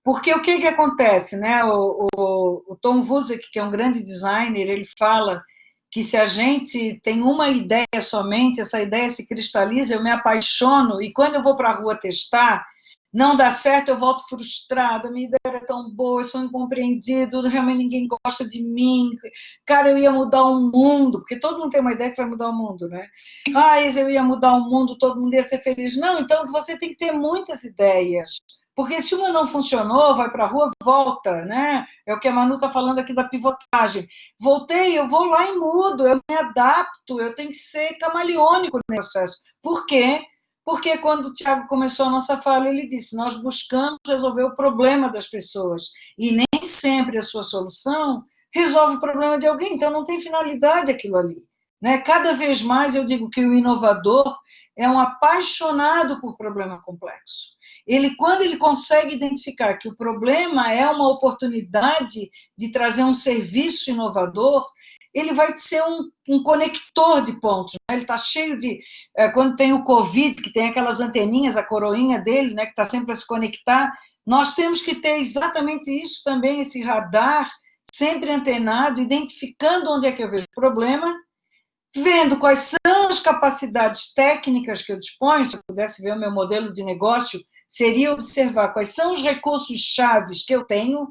Porque o que acontece, né? O Tom Vusick, que é um grande designer, ele fala que se a gente tem uma ideia somente, essa ideia se cristaliza, eu me apaixono, e quando eu vou para a rua testar, não dá certo, eu volto frustrada, minha ideia era tão boa, eu sou incompreendido, realmente ninguém gosta de mim, cara, eu ia mudar o mundo, porque todo mundo tem uma ideia que vai mudar o mundo, né? Eu ia mudar o mundo, todo mundo ia ser feliz. Não, então você tem que ter muitas ideias, porque se uma não funcionou, vai para a rua, volta, né? É o que a Manu está falando aqui da pivotagem. Voltei, eu vou lá e mudo, eu me adapto, eu tenho que ser camaleônico no processo. Por quê? Porque quando o Tiago começou a nossa fala, ele disse, nós buscamos resolver o problema das pessoas, e nem sempre a sua solução resolve o problema de alguém, então não tem finalidade aquilo ali. Né? Cada vez mais eu digo que o inovador é um apaixonado por problema complexo. Quando ele consegue identificar que o problema é uma oportunidade de trazer um serviço inovador, ele vai ser um conector de pontos. Né? Ele está cheio de... Quando tem o Covid, que tem aquelas anteninhas, a coroinha dele, né, que está sempre a se conectar, nós temos que ter exatamente isso também, esse radar sempre antenado, identificando onde é que eu vejo o problema, vendo quais são as capacidades técnicas que eu disponho. Se eu pudesse ver o meu modelo de negócio, seria observar quais são os recursos chaves que eu tenho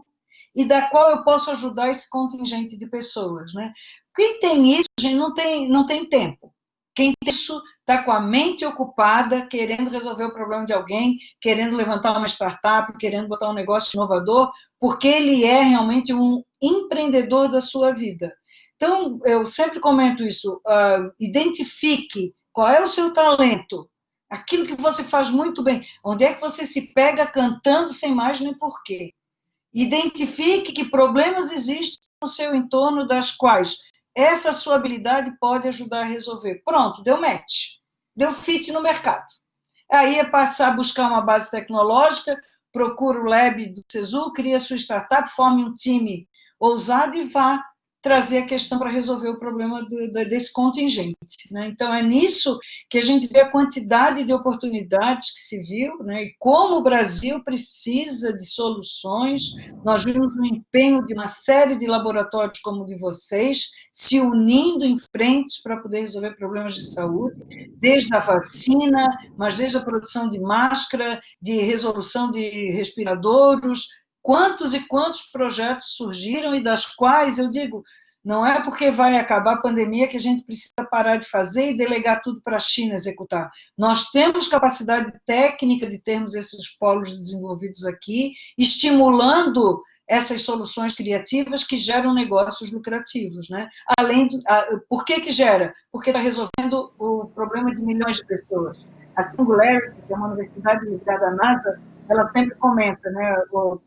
e da qual eu posso ajudar esse contingente de pessoas. Né? Quem tem isso, gente, não tem tempo. Quem tem isso está com a mente ocupada, querendo resolver o problema de alguém, querendo levantar uma startup, querendo botar um negócio inovador, porque ele é realmente um empreendedor da sua vida. Então, eu sempre comento isso, identifique qual é o seu talento, aquilo que você faz muito bem, onde é que você se pega cantando sem mais nem porquê. Identifique que problemas existem no seu entorno, das quais essa sua habilidade pode ajudar a resolver. Pronto, deu match. deu fit no mercado. Aí é passar a buscar uma base tecnológica, procura o lab do SESU, cria sua startup, forme um time ousado e vá trazer a questão para resolver o problema desse contingente. Né? Então, é nisso que a gente vê a quantidade de oportunidades que se viu, né? E como o Brasil precisa de soluções. Nós vimos o empenho de uma série de laboratórios como o de vocês, se unindo em frentes para poder resolver problemas de saúde, desde a vacina, mas desde a produção de máscara, de resolução de respiradores. Quantos e quantos projetos surgiram e das quais, eu digo, não é porque vai acabar a pandemia que a gente precisa parar de fazer e delegar tudo para a China executar. Nós temos capacidade técnica de termos esses polos desenvolvidos aqui, estimulando essas soluções criativas que geram negócios lucrativos. Né? Por que gera? Porque está resolvendo o problema de milhões de pessoas. A Singularity, que é uma universidade ligada à NASA, ela sempre comenta, né? O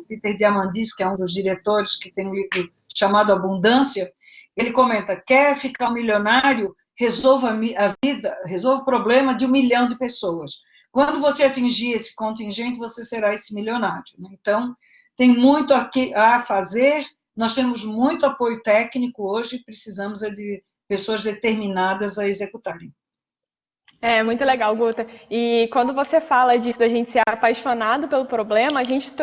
Peter Diamandis, que é um dos diretores, que tem um livro chamado Abundância, ele comenta, quer ficar milionário, resolva a vida, resolva o problema de 1 milhão de pessoas. Quando você atingir esse contingente, você será esse milionário. Né? Então, tem muito aqui a fazer, nós temos muito apoio técnico hoje, precisamos de pessoas determinadas a executarem. É muito legal, Guta. E quando você fala disso, da gente ser apaixonado pelo problema, a gente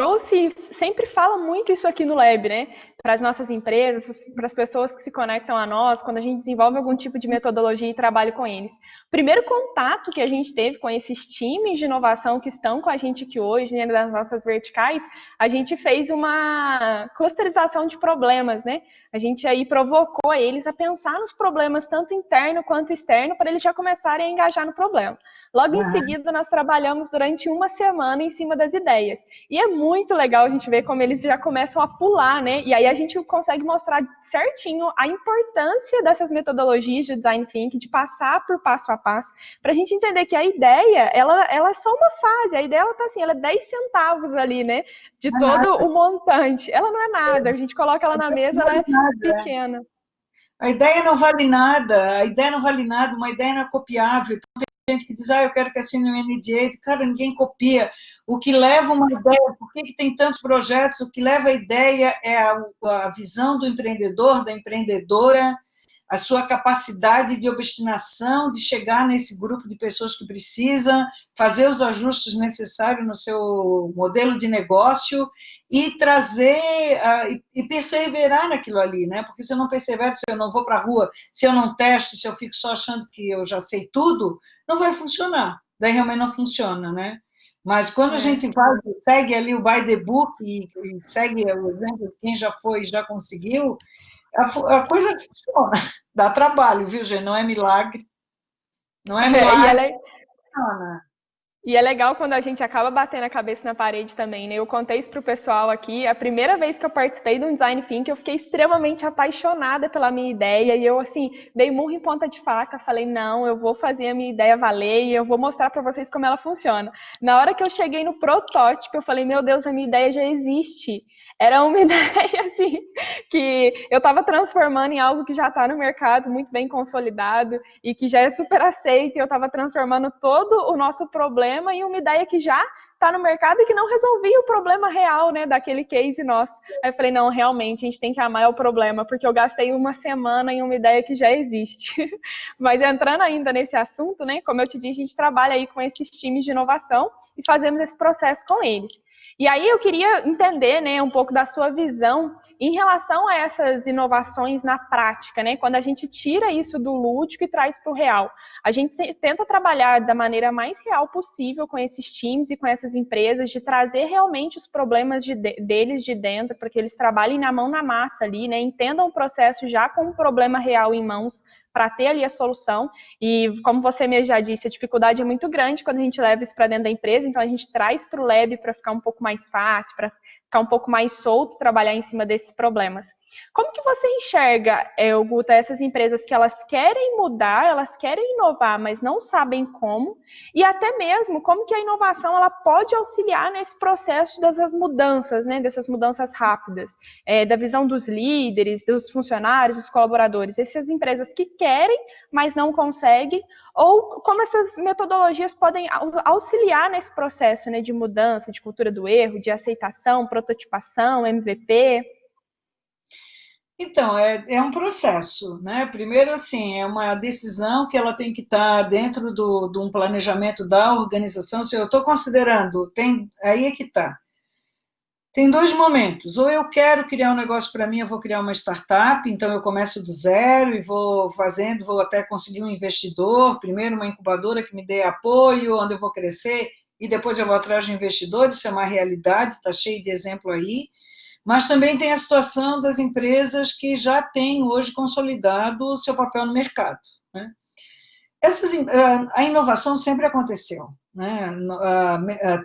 sempre fala muito isso aqui no Lab, né? Para as nossas empresas, para as pessoas que se conectam a nós, quando a gente desenvolve algum tipo de metodologia e trabalho com eles. O primeiro contato que a gente teve com esses times de inovação que estão com a gente aqui hoje, né, das nossas verticais, a gente fez uma clusterização de problemas, né? A gente aí provocou eles a pensar nos problemas, tanto interno quanto externo, para eles já começarem a engajar no problema. Logo em seguida, nós trabalhamos durante uma semana em cima das ideias. E é muito legal a gente ver como eles já começam a pular, né? E aí a gente consegue mostrar certinho a importância dessas metodologias de design thinking, de passar por passo a passo, para a gente entender que a ideia, ela é só uma fase. A ideia, ela tá assim, ela é 10 centavos ali, né? De todo o montante. Ela não é nada. A gente coloca ela na mesa, ela é pequena. A ideia não vale nada, uma ideia não é copiável. Então, tem gente que diz, eu quero que assine um NDA. Cara, ninguém copia. O que leva uma ideia, por que tem tantos projetos? O que leva a ideia é a visão do empreendedor, da empreendedora, a sua capacidade de obstinação, de chegar nesse grupo de pessoas que precisam, fazer os ajustes necessários no seu modelo de negócio e trazer, e perseverar naquilo ali, né? Porque se eu não persevero, se eu não vou para a rua, se eu não testo, se eu fico só achando que eu já sei tudo, não vai funcionar. Daí realmente não funciona, né? Mas quando a gente segue ali o by the book e segue o exemplo de quem já foi e já conseguiu, a coisa funciona. Dá trabalho, viu, gente? Não é milagre. Não é milagre. E é legal quando a gente acaba batendo a cabeça na parede também, né? Eu contei isso pro pessoal aqui, a primeira vez que eu participei de um Design Thinking, eu fiquei extremamente apaixonada pela minha ideia, e eu, assim, dei murro em ponta de faca, falei, não, eu vou fazer a minha ideia valer, e eu vou mostrar para vocês como ela funciona. Na hora que eu cheguei no protótipo, eu falei, meu Deus, a minha ideia já existe. Era uma ideia, assim, que eu estava transformando em algo que já está no mercado, muito bem consolidado, e que já é super aceito, e eu estava transformando todo o nosso problema em uma ideia que já está no mercado e que não resolvia o problema real, né, daquele case nosso. Aí eu falei, não, realmente, a gente tem que amar o problema, porque eu gastei uma semana em uma ideia que já existe. Mas entrando ainda nesse assunto, né, como eu te disse, a gente trabalha aí com esses times de inovação e fazemos esse processo com eles. E aí eu queria entender, né, um pouco da sua visão em relação a essas inovações na prática, né? Quando a gente tira isso do lúdico e traz para o real. A gente tenta trabalhar da maneira mais real possível com esses times e com essas empresas, de trazer realmente os problemas deles de dentro, para que eles trabalhem na mão na massa ali, né? Entendam o processo já com um problema real em mãos, para ter ali a solução. E como você mesmo já disse, a dificuldade é muito grande quando a gente leva isso para dentro da empresa, então a gente traz para o Lab para ficar um pouco mais fácil, para ficar um pouco mais solto, trabalhar em cima desses problemas. Como que você enxerga, Guta, essas empresas que elas querem mudar, elas querem inovar, mas não sabem como, e até mesmo como que a inovação ela pode auxiliar nesse processo dessas mudanças, né, dessas mudanças rápidas, da visão dos líderes, dos funcionários, dos colaboradores, essas empresas que querem, mas não conseguem, ou como essas metodologias podem auxiliar nesse processo, né, de mudança, de cultura do erro, de aceitação, prototipação, MVP. Então, é um processo, né? Primeiro, assim, é uma decisão que ela tem que estar dentro de um planejamento da organização. Se eu estou considerando, aí é que está. Tem dois momentos. Ou eu quero criar um negócio para mim, eu vou criar uma startup, então eu começo do zero e vou fazendo, vou até conseguir um investidor, primeiro uma incubadora que me dê apoio, onde eu vou crescer, e depois eu vou atrás de investidores, isso é uma realidade, está cheio de exemplo aí. Mas também tem a situação das empresas que já têm hoje consolidado o seu papel no mercado, né? A inovação sempre aconteceu, né?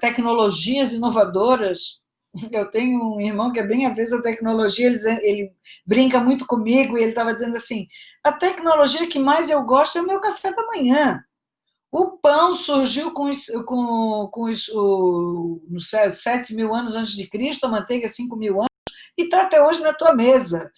Tecnologias inovadoras. Eu tenho um irmão que é bem avessa à tecnologia, ele brinca muito comigo e ele estava dizendo assim: a tecnologia que mais eu gosto é o meu café da manhã. O pão surgiu nos 7.000 anos antes de Cristo, a manteiga 5.000 anos, e está até hoje na tua mesa.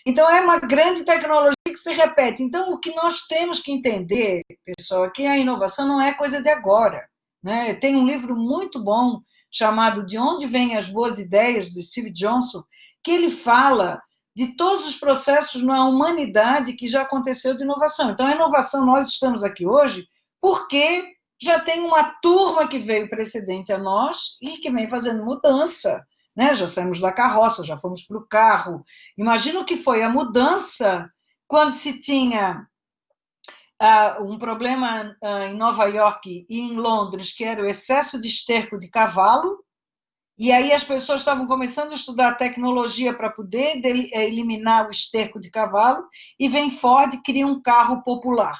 Então, é uma grande tecnologia que se repete. Então, o que nós temos que entender, pessoal, é que a inovação não é coisa de agora, né? Tem um livro muito bom chamado De Onde Vêm as Boas Ideias, do Steve Johnson, que ele fala de todos os processos na humanidade que já aconteceu de inovação. Então, a inovação, nós estamos aqui hoje porque já tem uma turma que veio precedente a nós e que vem fazendo mudança, né? Já saímos da carroça, já fomos para o carro. Imagina o que foi a mudança quando se tinha um problema em Nova York e em Londres, que era o excesso de esterco de cavalo, e aí as pessoas estavam começando a estudar tecnologia para poder eliminar o esterco de cavalo, e vem Ford e cria um carro popular.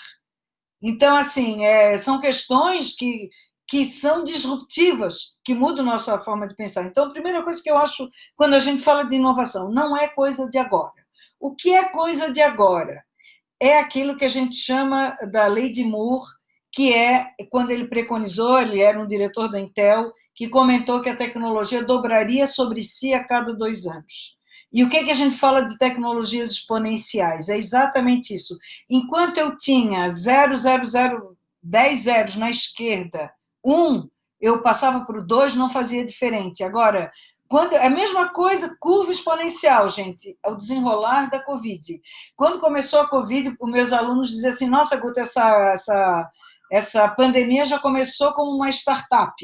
Então, assim, são questões que são disruptivas, que mudam a nossa forma de pensar. Então, a primeira coisa que eu acho, quando a gente fala de inovação, não é coisa de agora. O que é coisa de agora? É aquilo que a gente chama da lei de Moore, que é quando ele preconizou, ele era um diretor da Intel, que comentou que a tecnologia dobraria sobre si a cada 2 anos. E o que a gente fala de tecnologias exponenciais? É exatamente isso. Enquanto eu tinha 10 zeros na esquerda, 1, eu passava para o 2, não fazia diferente. Agora, é a mesma coisa, curva exponencial, gente, o desenrolar da Covid. Quando começou a Covid, os meus alunos diziam assim: nossa, Guta, essa pandemia já começou como uma startup.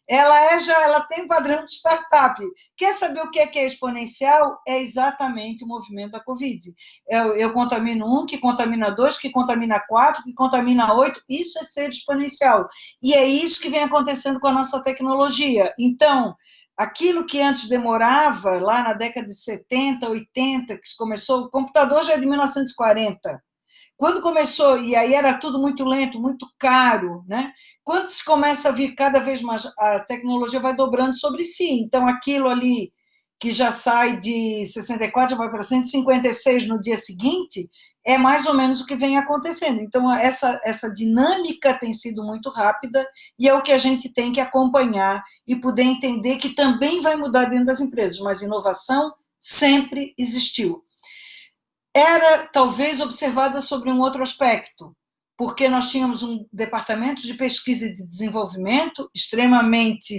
Ela tem padrão de startup. Quer saber o que é exponencial? É exatamente o movimento da Covid. Eu contamino 1, que contamina 2, que contamina 4, que contamina 8. Isso é ser exponencial. E é isso que vem acontecendo com a nossa tecnologia. Então, aquilo que antes demorava, lá na década de 70, 80, que começou, o computador já é de 1940. Quando começou, e aí era tudo muito lento, muito caro, né? Quando se começa a vir cada vez mais, a tecnologia vai dobrando sobre si. Então, aquilo ali que já sai de 64, já vai para 156 no dia seguinte, é mais ou menos o que vem acontecendo. Então, essa dinâmica tem sido muito rápida e é o que a gente tem que acompanhar e poder entender que também vai mudar dentro das empresas, mas inovação sempre existiu. Era talvez observada sobre um outro aspecto, porque nós tínhamos um departamento de pesquisa e de desenvolvimento extremamente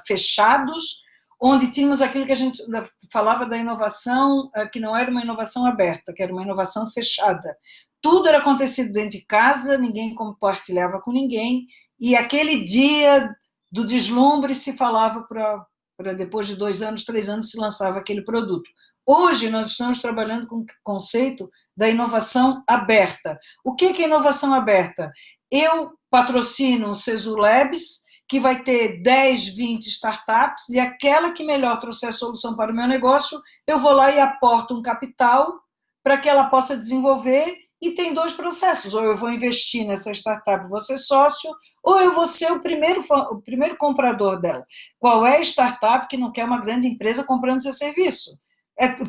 fechados, onde tínhamos aquilo que a gente falava da inovação, que não era uma inovação aberta, que era uma inovação fechada. Tudo era acontecido dentro de casa, ninguém compartilhava com ninguém, e aquele dia do deslumbre se falava para depois de 2 anos, 3 anos, se lançava aquele produto. Hoje, nós estamos trabalhando com o conceito da inovação aberta. O que é inovação aberta? Eu patrocino o Cesu Labs, que vai ter 10, 20 startups, e aquela que melhor trouxer a solução para o meu negócio, eu vou lá e aporto um capital para que ela possa desenvolver, e tem 2 processos: ou eu vou investir nessa startup, vou ser sócio, ou eu vou ser o primeiro comprador dela. Qual é a startup que não quer uma grande empresa comprando seu serviço?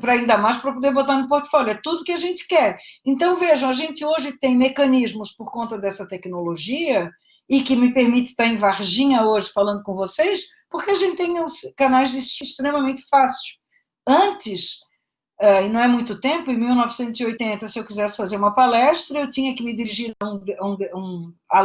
para ainda mais para poder botar no portfólio, é tudo que a gente quer. Então, vejam, a gente hoje tem mecanismos por conta dessa tecnologia e que me permite estar em Varginha hoje falando com vocês, porque a gente tem os canais extremamente fáceis. Antes, e não é muito tempo, em 1980, se eu quisesse fazer uma palestra, eu tinha que me dirigir a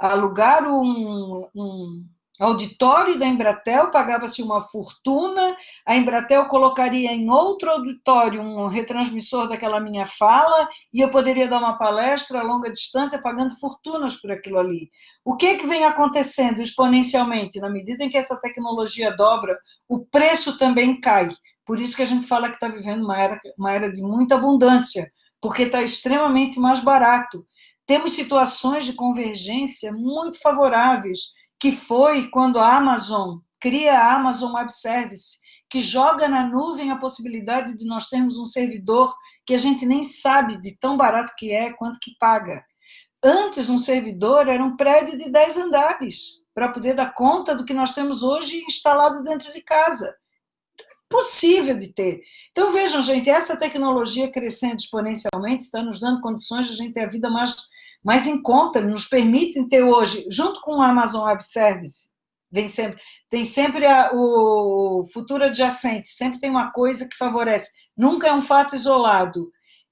alugar um auditório da Embratel, pagava-se uma fortuna, a Embratel colocaria em outro auditório um retransmissor daquela minha fala, e eu poderia dar uma palestra a longa distância, pagando fortunas por aquilo ali. O que vem acontecendo exponencialmente? Na medida em que essa tecnologia dobra, o preço também cai. Por isso que a gente fala que está vivendo uma era de muita abundância, porque está extremamente mais barato. Temos situações de convergência muito favoráveis, que foi quando a Amazon cria a Amazon Web Service, que joga na nuvem a possibilidade de nós termos um servidor que a gente nem sabe de tão barato que é, quanto que paga. Antes, um servidor era um prédio de 10 andares, para poder dar conta do que nós temos hoje instalado dentro de casa. Possível de ter. Então, vejam, gente, essa tecnologia crescendo exponencialmente está nos dando condições de a gente ter a vida mais em conta, nos permitem ter hoje, junto com o Amazon Web Service, tem sempre o futuro adjacente, sempre tem uma coisa que favorece, nunca é um fato isolado.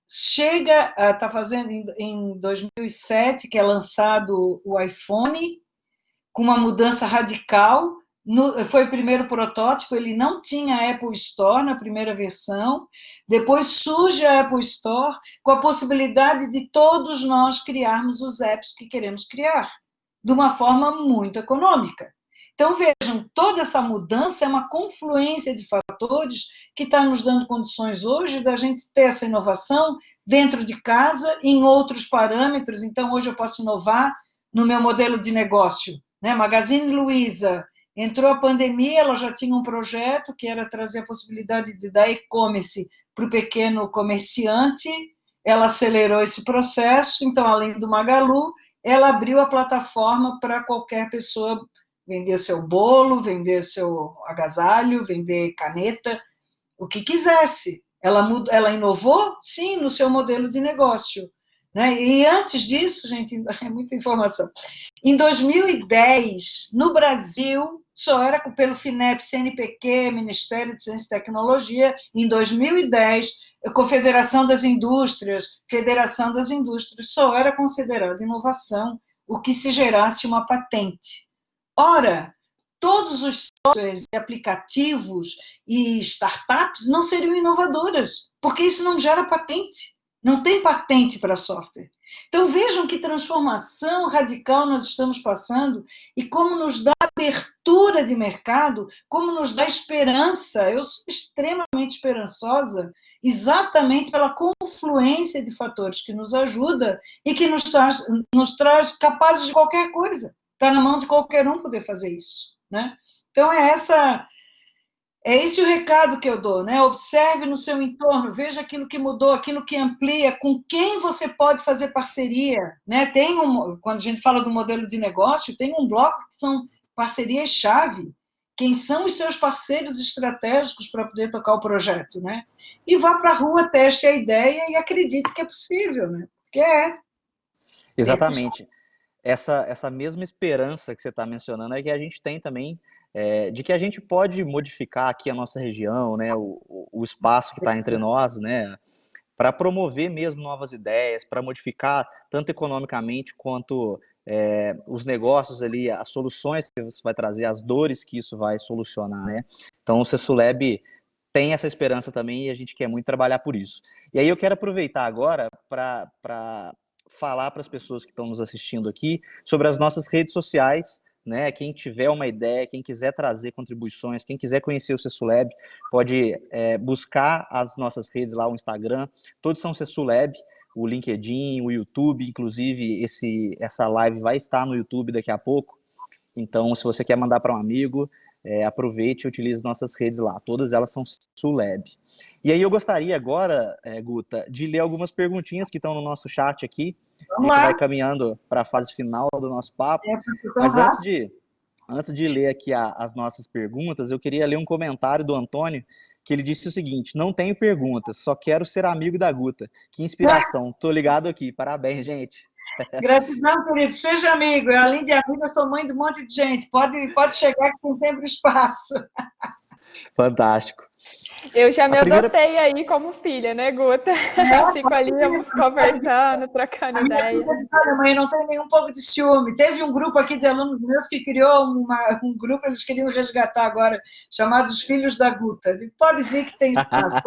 Chega, está fazendo em 2007, que é lançado o iPhone, com uma mudança radical. Foi o primeiro protótipo, ele não tinha a Apple Store na primeira versão, depois surge a Apple Store com a possibilidade de todos nós criarmos os apps que queremos criar, de uma forma muito econômica. Então, vejam, toda essa mudança é uma confluência de fatores que está nos dando condições hoje da gente ter essa inovação dentro de casa, em outros parâmetros. Então, hoje eu posso inovar no meu modelo de negócio, né? Magazine Luiza, entrou a pandemia, ela já tinha um projeto que era trazer a possibilidade de dar e-commerce para o pequeno comerciante, ela acelerou esse processo, então, além do Magalu, ela abriu a plataforma para qualquer pessoa vender seu bolo, vender seu agasalho, vender caneta, o que quisesse. Ela inovou, sim, no seu modelo de negócio. Né? E antes disso, gente, é muita informação. Em 2010, no Brasil, só era pelo FINEP, CNPq, Ministério de Ciência e Tecnologia, em 2010, a Confederação das Indústrias, Federação das Indústrias, só era considerado inovação o que se gerasse uma patente. Ora, todos os softwares e aplicativos e startups não seriam inovadoras, porque isso não gera patente. Não tem patente para software. Então, vejam que transformação radical nós estamos passando e como nos dá abertura de mercado, como nos dá esperança. Eu sou extremamente esperançosa, exatamente pela confluência de fatores que nos ajuda e que nos traz capazes de qualquer coisa. Está na mão de qualquer um poder fazer isso. Né? Então, é esse o recado que eu dou, né? Observe no seu entorno, veja aquilo que mudou, aquilo que amplia, com quem você pode fazer parceria, né? Quando a gente fala do modelo de negócio, tem um bloco que são parcerias-chave. Quem são os seus parceiros estratégicos para poder tocar o projeto, né? E vá para a rua, teste a ideia e acredite que é possível, né? Porque é. Exatamente. Essa mesma esperança que você está mencionando é que a gente tem também, de que a gente pode modificar aqui a nossa região, né, o espaço que está entre nós, né, para promover mesmo novas ideias, para modificar tanto economicamente quanto os negócios ali, as soluções que você vai trazer, as dores que isso vai solucionar, né? Então o CESULEB tem essa esperança também e a gente quer muito trabalhar por isso. E aí eu quero aproveitar agora para falar para as pessoas que estão nos assistindo aqui sobre as nossas redes sociais, né? Quem tiver uma ideia, quem quiser trazer contribuições, quem quiser conhecer o CESULEB, pode buscar as nossas redes lá, o Instagram, todos são CESULEB, o LinkedIn, o YouTube, inclusive essa live vai estar no YouTube daqui a pouco, então se você quer mandar para um amigo, aproveite e utilize nossas redes lá, todas elas são CESULEB. E aí eu gostaria agora, Guta, de ler algumas perguntinhas que estão no nosso chat aqui. Vamos a gente lá. vai caminhando para a fase final do nosso papo. Mas antes de ler aqui as nossas perguntas, eu queria ler um comentário do Antônio, que ele disse o seguinte: não tenho perguntas, só quero ser amigo da Guta. Que inspiração, tô ligado aqui. Parabéns, gente. Gratidão, querido. Seja amigo. Além de amigo, eu sou mãe de um monte de gente. Pode chegar que tem sempre espaço. Fantástico. Eu já A me primeira, adotei aí como filha, né, Guta? Fico ali conversando, trocando A minha ideia. filha disse, olha, mãe, não tem nenhum pouco de ciúme. Teve um grupo aqui de alunos meus que criou um grupo, eles queriam resgatar agora, chamado Os Filhos da Guta. Eu digo, pode vir que tem espaço.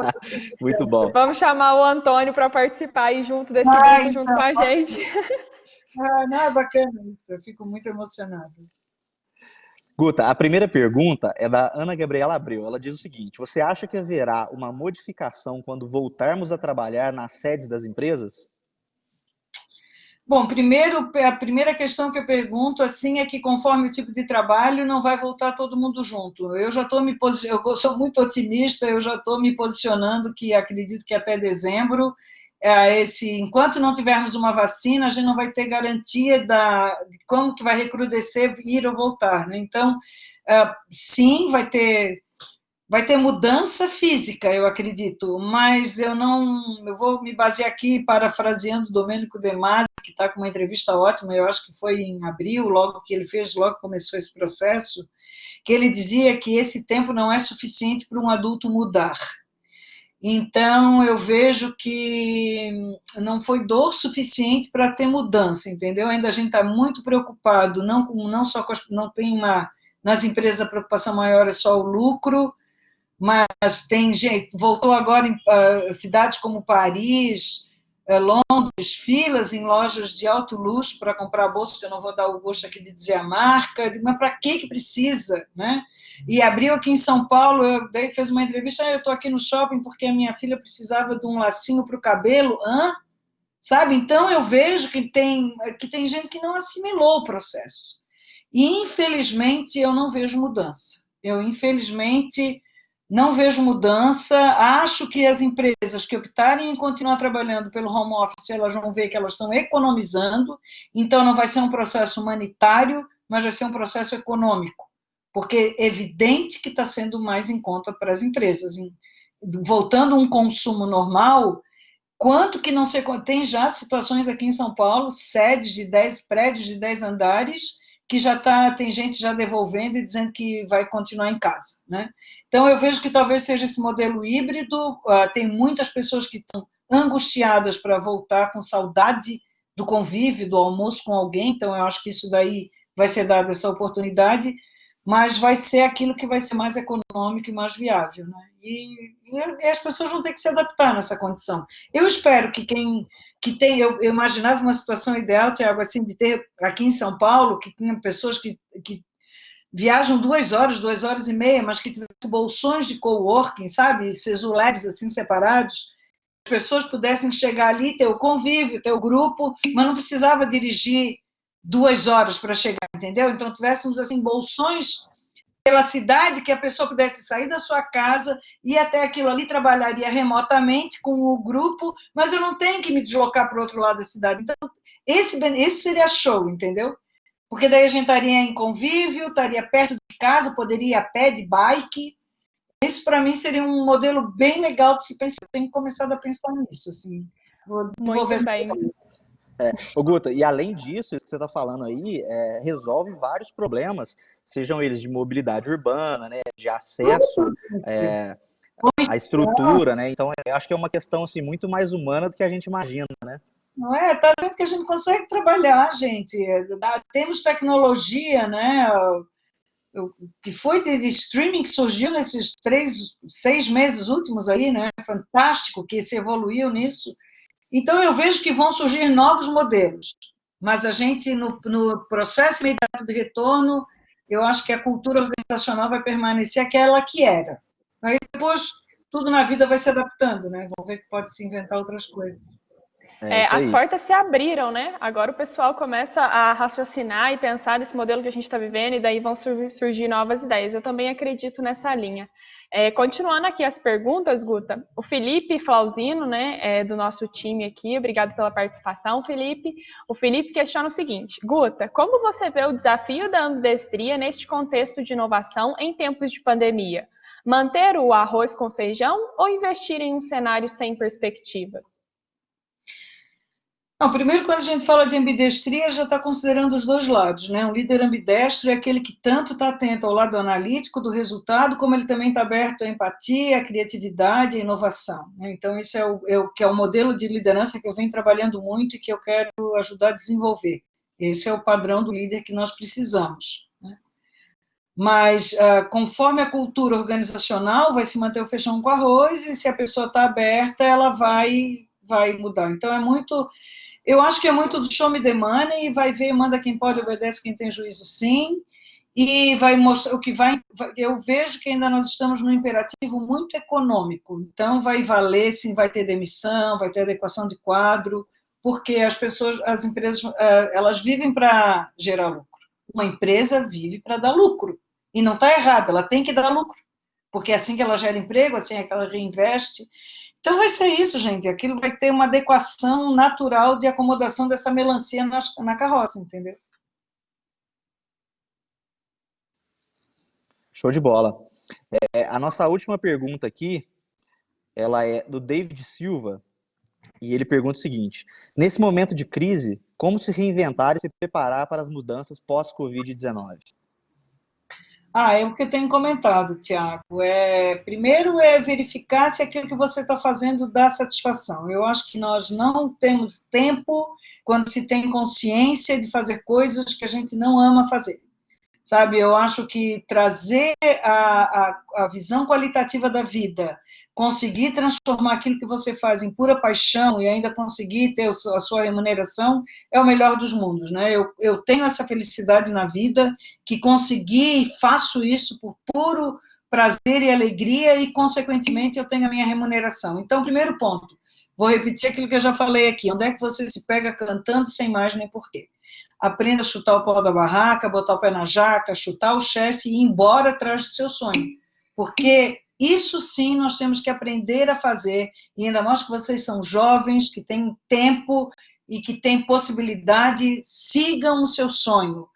muito bom. Vamos chamar o Antônio para participar aí junto desse Ah, grupo, junto então, com a gente. não, é bacana isso, eu fico muito emocionada. Guta, a primeira pergunta é da Ana Gabriela Abreu. Ela diz o seguinte: você acha que haverá uma modificação quando voltarmos a trabalhar nas sedes das empresas? Bom, primeiro, a primeira questão que eu pergunto assim é que conforme o tipo de trabalho não vai voltar todo mundo junto. Eu já estou eu sou muito otimista, eu já estou me posicionando que acredito que até dezembro, enquanto não tivermos uma vacina, a gente não vai ter garantia de como que vai recrudescer, ir ou voltar, né? Então, sim, vai ter mudança física, eu acredito, mas eu vou me basear aqui parafraseando Domênico De Masi, que está com uma entrevista ótima, eu acho que foi em abril, logo que ele fez, logo que começou esse processo, que ele dizia que esse tempo não é suficiente para um adulto mudar. Então, eu vejo que não foi dor suficiente para ter mudança, entendeu? Ainda a gente está muito preocupado, não só não tem nas empresas a preocupação maior é só o lucro, mas tem gente, voltou agora em cidades como Paris, Londres, filas em lojas de alto luxo para comprar bolsas, que eu não vou dar o gosto aqui de dizer a marca, mas para que precisa, né? E abriu aqui em São Paulo, daí fez uma entrevista, eu estou aqui no shopping porque a minha filha precisava de um lacinho para o cabelo, sabe? Então eu vejo que tem gente que não assimilou o processo. E infelizmente eu não vejo mudança. Eu infelizmente não vejo mudança. Acho que as empresas que optarem em continuar trabalhando pelo home office, elas vão ver que elas estão economizando, então não vai ser um processo humanitário, mas vai ser um processo econômico, porque é evidente que está sendo mais em conta para as empresas. Voltando a um consumo normal, quanto que não se... Tem já situações aqui em São Paulo, sedes de 10 prédios de 10 andares, que tem gente já devolvendo e dizendo que vai continuar em casa, né? Então, eu vejo que talvez seja esse modelo híbrido, tem muitas pessoas que estão angustiadas para voltar com saudade do convívio, do almoço com alguém, então eu acho que isso daí vai ser dada essa oportunidade, mas vai ser aquilo que vai ser mais econômico e mais viável, né? E as pessoas vão ter que se adaptar nessa condição. Eu espero que eu imaginava uma situação ideal, Tiago, assim, de ter aqui em São Paulo, que tinha pessoas que viajam 2 horas e meia, mas que tivessem bolsões de coworking, sabe? Cesu Labs, assim, separados, as pessoas pudessem chegar ali, ter o convívio, ter o grupo, mas não precisava dirigir 2 horas para chegar, entendeu? Então, tivéssemos, assim, bolsões pela cidade, que a pessoa pudesse sair da sua casa, ir até aquilo ali, trabalharia remotamente com o grupo, mas eu não tenho que me deslocar para o outro lado da cidade. Então, esse seria show, entendeu? Porque daí a gente estaria em convívio, estaria perto de casa, poderia ir a pé, de bike. Isso, para mim, seria um modelo bem legal de se pensar. Tenho começado a pensar nisso, assim. Vou desenvolver Muito bem. Ô, Guta, e além disso, isso que você está falando aí, resolve vários problemas, sejam eles de mobilidade urbana, né, de acesso à estrutura, né? Então, eu acho que é uma questão assim, muito mais humana do que a gente imagina, né? Não é? Tá vendo que a gente consegue trabalhar, gente. Temos tecnologia, né? O que foi de streaming que surgiu nesses 6 meses últimos aí, né? Fantástico que se evoluiu nisso. Então, eu vejo que vão surgir novos modelos, mas a gente, no processo imediato de retorno, eu acho que a cultura organizacional vai permanecer aquela que era. Aí depois, tudo na vida vai se adaptando, né? Vamos ver que pode se inventar outras coisas. É isso As aí. portas se abriram, né? Agora o pessoal começa a raciocinar e pensar nesse modelo que a gente está vivendo e daí vão surgir novas ideias. Eu também acredito nessa linha. Continuando aqui as perguntas, Guta, o Felipe Flauzino, né, do nosso time aqui, obrigado pela participação, Felipe. O Felipe questiona o seguinte: Guta, como você vê o desafio da ambidestria neste contexto de inovação em tempos de pandemia? Manter o arroz com feijão ou investir em um cenário sem perspectivas? Não, primeiro, quando a gente fala de ambidestria, já está considerando os dois lados, né? Um líder ambidestro é aquele que tanto está atento ao lado analítico do resultado, como ele também está aberto à empatia, à criatividade, à inovação, né? Então, isso que é o modelo de liderança que eu venho trabalhando muito e que eu quero ajudar a desenvolver. Esse é o padrão do líder que nós precisamos, né? Mas, conforme a cultura organizacional, vai se manter o feijão com arroz, e se a pessoa está aberta, ela vai mudar. Então, eu acho que é muito do show me the money, e vai ver, manda quem pode, obedece quem tem juízo, sim, e vai mostrar o que eu vejo que ainda nós estamos num imperativo muito econômico, então vai valer, sim, vai ter demissão, vai ter adequação de quadro, porque as empresas, elas vivem para gerar lucro. Uma empresa vive para dar lucro, e não está errado, ela tem que dar lucro, porque é assim que ela gera emprego, assim é que ela reinveste. Então vai ser isso, gente. Aquilo vai ter uma adequação natural de acomodação dessa melancia na carroça, entendeu? Show de bola. A nossa última pergunta aqui, ela é do David Silva, e ele pergunta o seguinte: nesse momento de crise, como se reinventar e se preparar para as mudanças pós-Covid-19? É o que eu tenho comentado, Tiago. Primeiro verificar se aquilo que você está fazendo dá satisfação. Eu acho que nós não temos tempo quando se tem consciência de fazer coisas que a gente não ama fazer. Sabe, eu acho que trazer a visão qualitativa da vida, conseguir transformar aquilo que você faz em pura paixão e ainda conseguir ter a sua remuneração, é o melhor dos mundos, né? Eu tenho essa felicidade na vida, que consegui e faço isso por puro prazer e alegria e, consequentemente, eu tenho a minha remuneração. Então, primeiro ponto, vou repetir aquilo que eu já falei aqui, onde é que você se pega cantando sem mais nem porquê? Aprenda a chutar o pau da barraca, botar o pé na jaca, chutar o chefe e ir embora atrás do seu sonho. Porque isso sim nós temos que aprender a fazer, e ainda mais que vocês são jovens, que têm tempo e que têm possibilidade, sigam o seu sonho.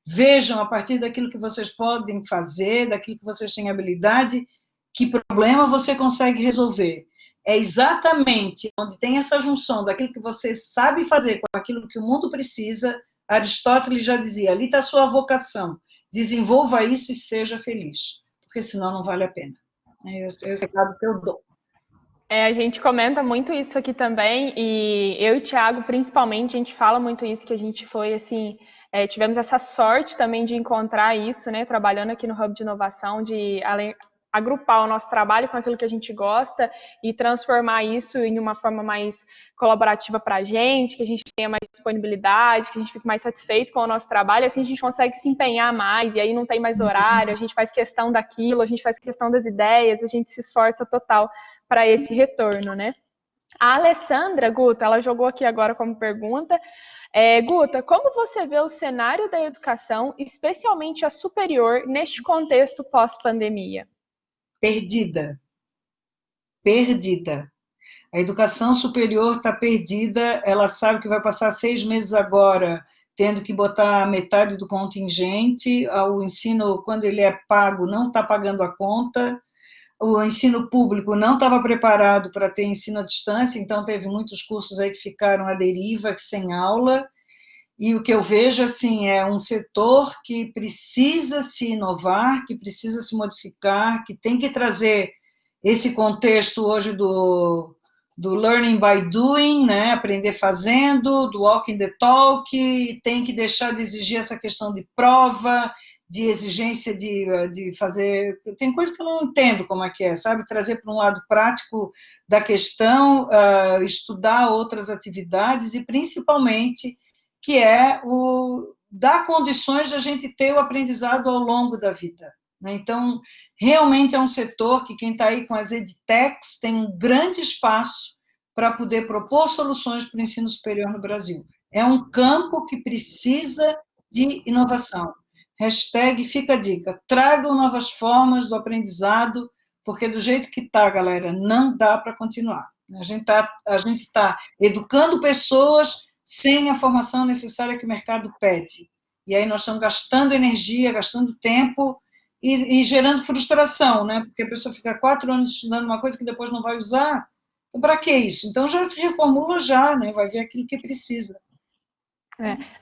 Vejam a partir daquilo que vocês podem fazer, daquilo que vocês têm habilidade, que problema você consegue resolver. É exatamente onde tem essa junção daquilo que você sabe fazer com aquilo que o mundo precisa. Aristóteles já dizia, ali está a sua vocação, desenvolva isso e seja feliz, porque senão não vale a pena. Esse é o recado que eu dou. A gente comenta muito isso aqui também, e eu e o Thiago, principalmente, a gente fala muito isso, que a gente foi, assim, tivemos essa sorte também de encontrar isso, né, trabalhando aqui no Hub de Inovação, de agrupar o nosso trabalho com aquilo que a gente gosta e transformar isso em uma forma mais colaborativa para a gente, que a gente tenha mais disponibilidade, que a gente fique mais satisfeito com o nosso trabalho, assim a gente consegue se empenhar mais, e aí não tem mais horário, a gente faz questão daquilo, a gente faz questão das ideias, a gente se esforça total para esse retorno, né? A Alessandra, Guta, ela jogou aqui agora como pergunta, Guta, como você vê o cenário da educação, especialmente a superior, neste contexto pós-pandemia? Perdida. Perdida. A educação superior está perdida, ela sabe que vai passar 6 meses agora tendo que botar metade do contingente, o ensino, quando ele é pago, não está pagando a conta, o ensino público não estava preparado para ter ensino à distância, então teve muitos cursos aí que ficaram à deriva, sem aula, e o que eu vejo, assim, é um setor que precisa se inovar, que precisa se modificar, que tem que trazer esse contexto hoje do learning by doing, né, aprender fazendo, do walking the talk, tem que deixar de exigir essa questão de prova, de exigência de fazer... Tem coisa que eu não entendo como é que é, sabe? Trazer para um lado prático da questão, estudar outras atividades e, principalmente, que é dar condições de a gente ter o aprendizado ao longo da vida. Né? Então, realmente é um setor que quem está aí com as edtechs tem um grande espaço para poder propor soluções para o ensino superior no Brasil. É um campo que precisa de inovação. Hashtag fica a dica, tragam novas formas do aprendizado, porque do jeito que está, galera, não dá para continuar. A gente está educando pessoas sem a formação necessária que o mercado pede. E aí nós estamos gastando energia, gastando tempo e gerando frustração, né? Porque a pessoa fica 4 anos estudando uma coisa que depois não vai usar. Então, para que isso? Então, já se reformula já, né? Vai ver aquilo que precisa.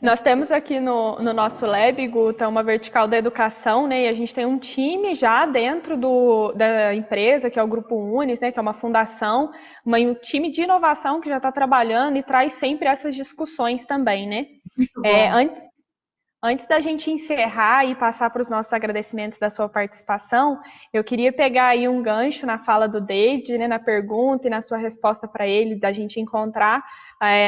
Nós temos aqui no nosso lab, Guta, uma vertical da educação, né? E a gente tem um time já dentro da empresa, que é o Grupo Unis, né? Que é uma fundação, um time de inovação que já está trabalhando e traz sempre essas discussões também, né? Muito bom. Antes da gente encerrar e passar para os nossos agradecimentos da sua participação, eu queria pegar aí um gancho na fala do David, né, na pergunta e na sua resposta para ele, da gente encontrar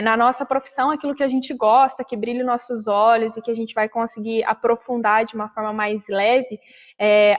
na nossa profissão aquilo que a gente gosta, que brilha os nossos olhos e que a gente vai conseguir aprofundar de uma forma mais leve.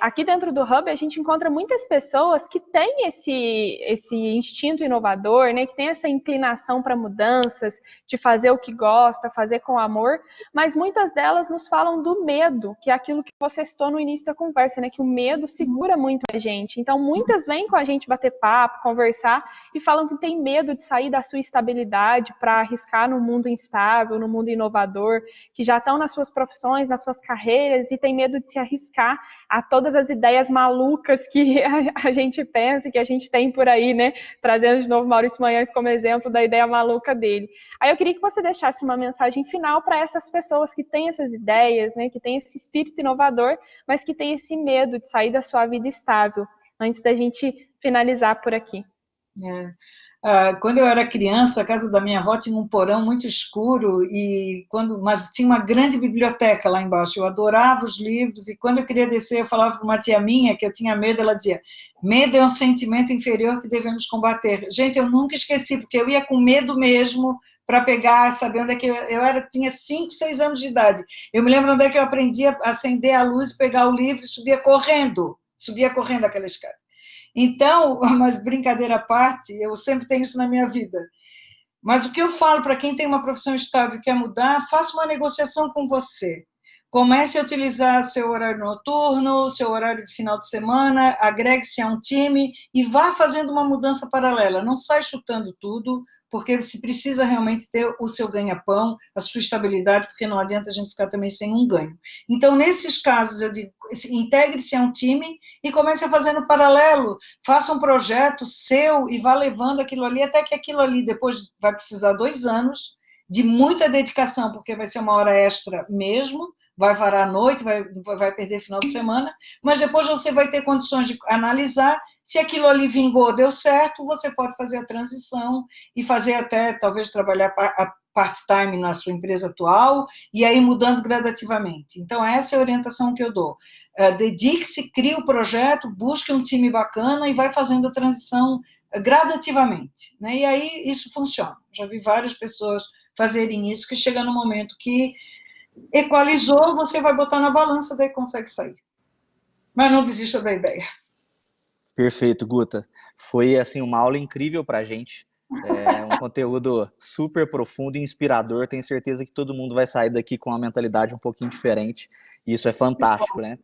Aqui dentro do Hub a gente encontra muitas pessoas que têm esse instinto inovador, né, que tem essa inclinação para mudanças, de fazer o que gosta, fazer com amor, mas muitas delas nos falam do medo, que é aquilo que você citou no início da conversa, né, que o medo segura muito a gente. Então muitas vêm com a gente bater papo, conversar e falam que tem medo de sair da sua estabilidade para arriscar no mundo instável, no mundo inovador, que já estão nas suas profissões, nas suas carreiras e tem medo de se arriscar a todas as ideias malucas que a gente pensa, que a gente tem por aí, né? Trazendo de novo Maurício Manhães como exemplo da ideia maluca dele. Aí eu queria que você deixasse uma mensagem final para essas pessoas que têm essas ideias, né? Que têm esse espírito inovador, mas que têm esse medo de sair da sua vida estável, antes da gente finalizar por aqui. Quando eu era criança, a casa da minha avó tinha um porão muito escuro, mas tinha uma grande biblioteca lá embaixo. Eu adorava os livros, e quando eu queria descer, eu falava para uma tia minha que eu tinha medo, ela dizia: medo é um sentimento inferior que devemos combater. Gente, eu nunca esqueci, porque eu ia com medo mesmo para pegar, saber onde é que tinha 5, 6 anos de idade. Eu me lembro onde é que eu aprendi a acender a luz, pegar o livro e subia correndo aquela escada. Então, mas brincadeira à parte, eu sempre tenho isso na minha vida. Mas o que eu falo para quem tem uma profissão estável e quer mudar, faça uma negociação com você. Comece a utilizar seu horário noturno, seu horário de final de semana, agregue-se a um time e vá fazendo uma mudança paralela. Não sai chutando tudo, porque se precisa realmente ter o seu ganha-pão, a sua estabilidade, porque não adianta a gente ficar também sem um ganho. Então, nesses casos, eu digo, integre-se a um time e comece a fazer no paralelo, faça um projeto seu e vá levando aquilo ali, até que aquilo ali depois vai precisar 2 anos de muita dedicação, porque vai ser uma hora extra mesmo, vai varar a noite, vai perder final de semana, mas depois você vai ter condições de analisar se aquilo ali vingou, deu certo, você pode fazer a transição e fazer até, talvez, trabalhar a part-time na sua empresa atual e aí mudando gradativamente. Então, essa é a orientação que eu dou. Dedique-se, crie o projeto, busque um time bacana e vai fazendo a transição gradativamente, né? E aí isso funciona. Já vi várias pessoas fazerem isso, que chega no momento que equalizou, você vai botar na balança, daí consegue sair. Mas não desista da ideia. Perfeito, Guta. Foi assim uma aula incrível para a gente. Um conteúdo super profundo e inspirador. Tenho certeza que todo mundo vai sair daqui com uma mentalidade um pouquinho diferente. E isso é fantástico, né?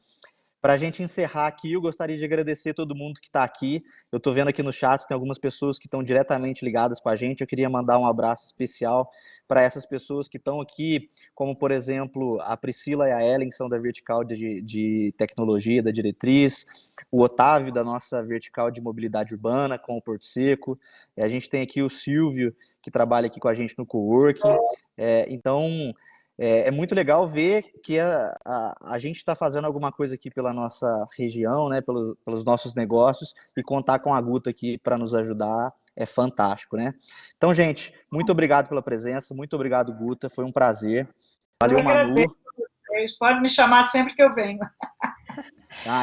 Para a gente encerrar aqui, eu gostaria de agradecer todo mundo que está aqui. Eu estou vendo aqui no chat, tem algumas pessoas que estão diretamente ligadas com a gente. Eu queria mandar um abraço especial para essas pessoas que estão aqui, como, por exemplo, a Priscila e a Ellen, que são da vertical de tecnologia, da diretriz, o Otávio, da nossa vertical de mobilidade urbana, com o Porto Seco. A gente tem aqui o Silvio, que trabalha aqui com a gente no coworking. Então, é muito legal ver que a gente está fazendo alguma coisa aqui pela nossa região, né, pelos nossos negócios, e contar com a Guta aqui para nos ajudar é fantástico, né? Então, gente, muito obrigado pela presença, muito obrigado, Guta, foi um prazer. Valeu, Manu. Vocês podem me chamar sempre que eu venho.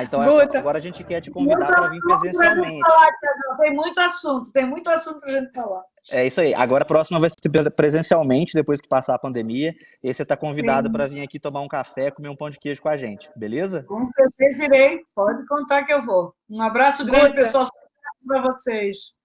Então agora a gente quer te convidar para vir presencialmente. Tem muito assunto para a gente falar. É isso aí. Agora a próxima vai ser presencialmente, depois que passar a pandemia. E você está convidado para vir aqui tomar um café, comer um pão de queijo com a gente, beleza? Com certeza irei. Pode contar que eu vou. Um abraço grande, pessoal, para vocês.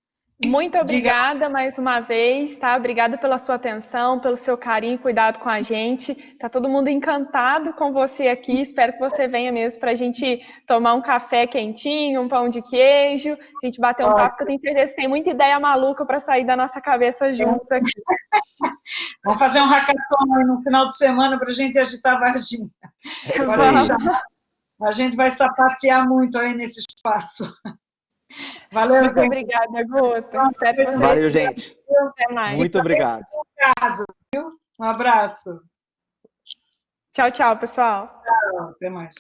Muito obrigada mais uma vez, tá? Obrigada pela sua atenção, pelo seu carinho e cuidado com a gente. Tá todo mundo encantado com você aqui. Espero que você venha mesmo para a gente tomar um café quentinho, um pão de queijo, a gente bater um papo, porque eu tenho certeza que tem muita ideia maluca para sair da nossa cabeça juntos aqui. Vamos fazer um hackathon no final de semana para a gente agitar a Varginha. A gente vai sapatear muito aí nesse espaço. Valeu, Muito gente. obrigada, Guta. Espero vocês. Valeu, gente. Até mais. Muito obrigado. Um abraço. Tchau, tchau, pessoal. Até mais.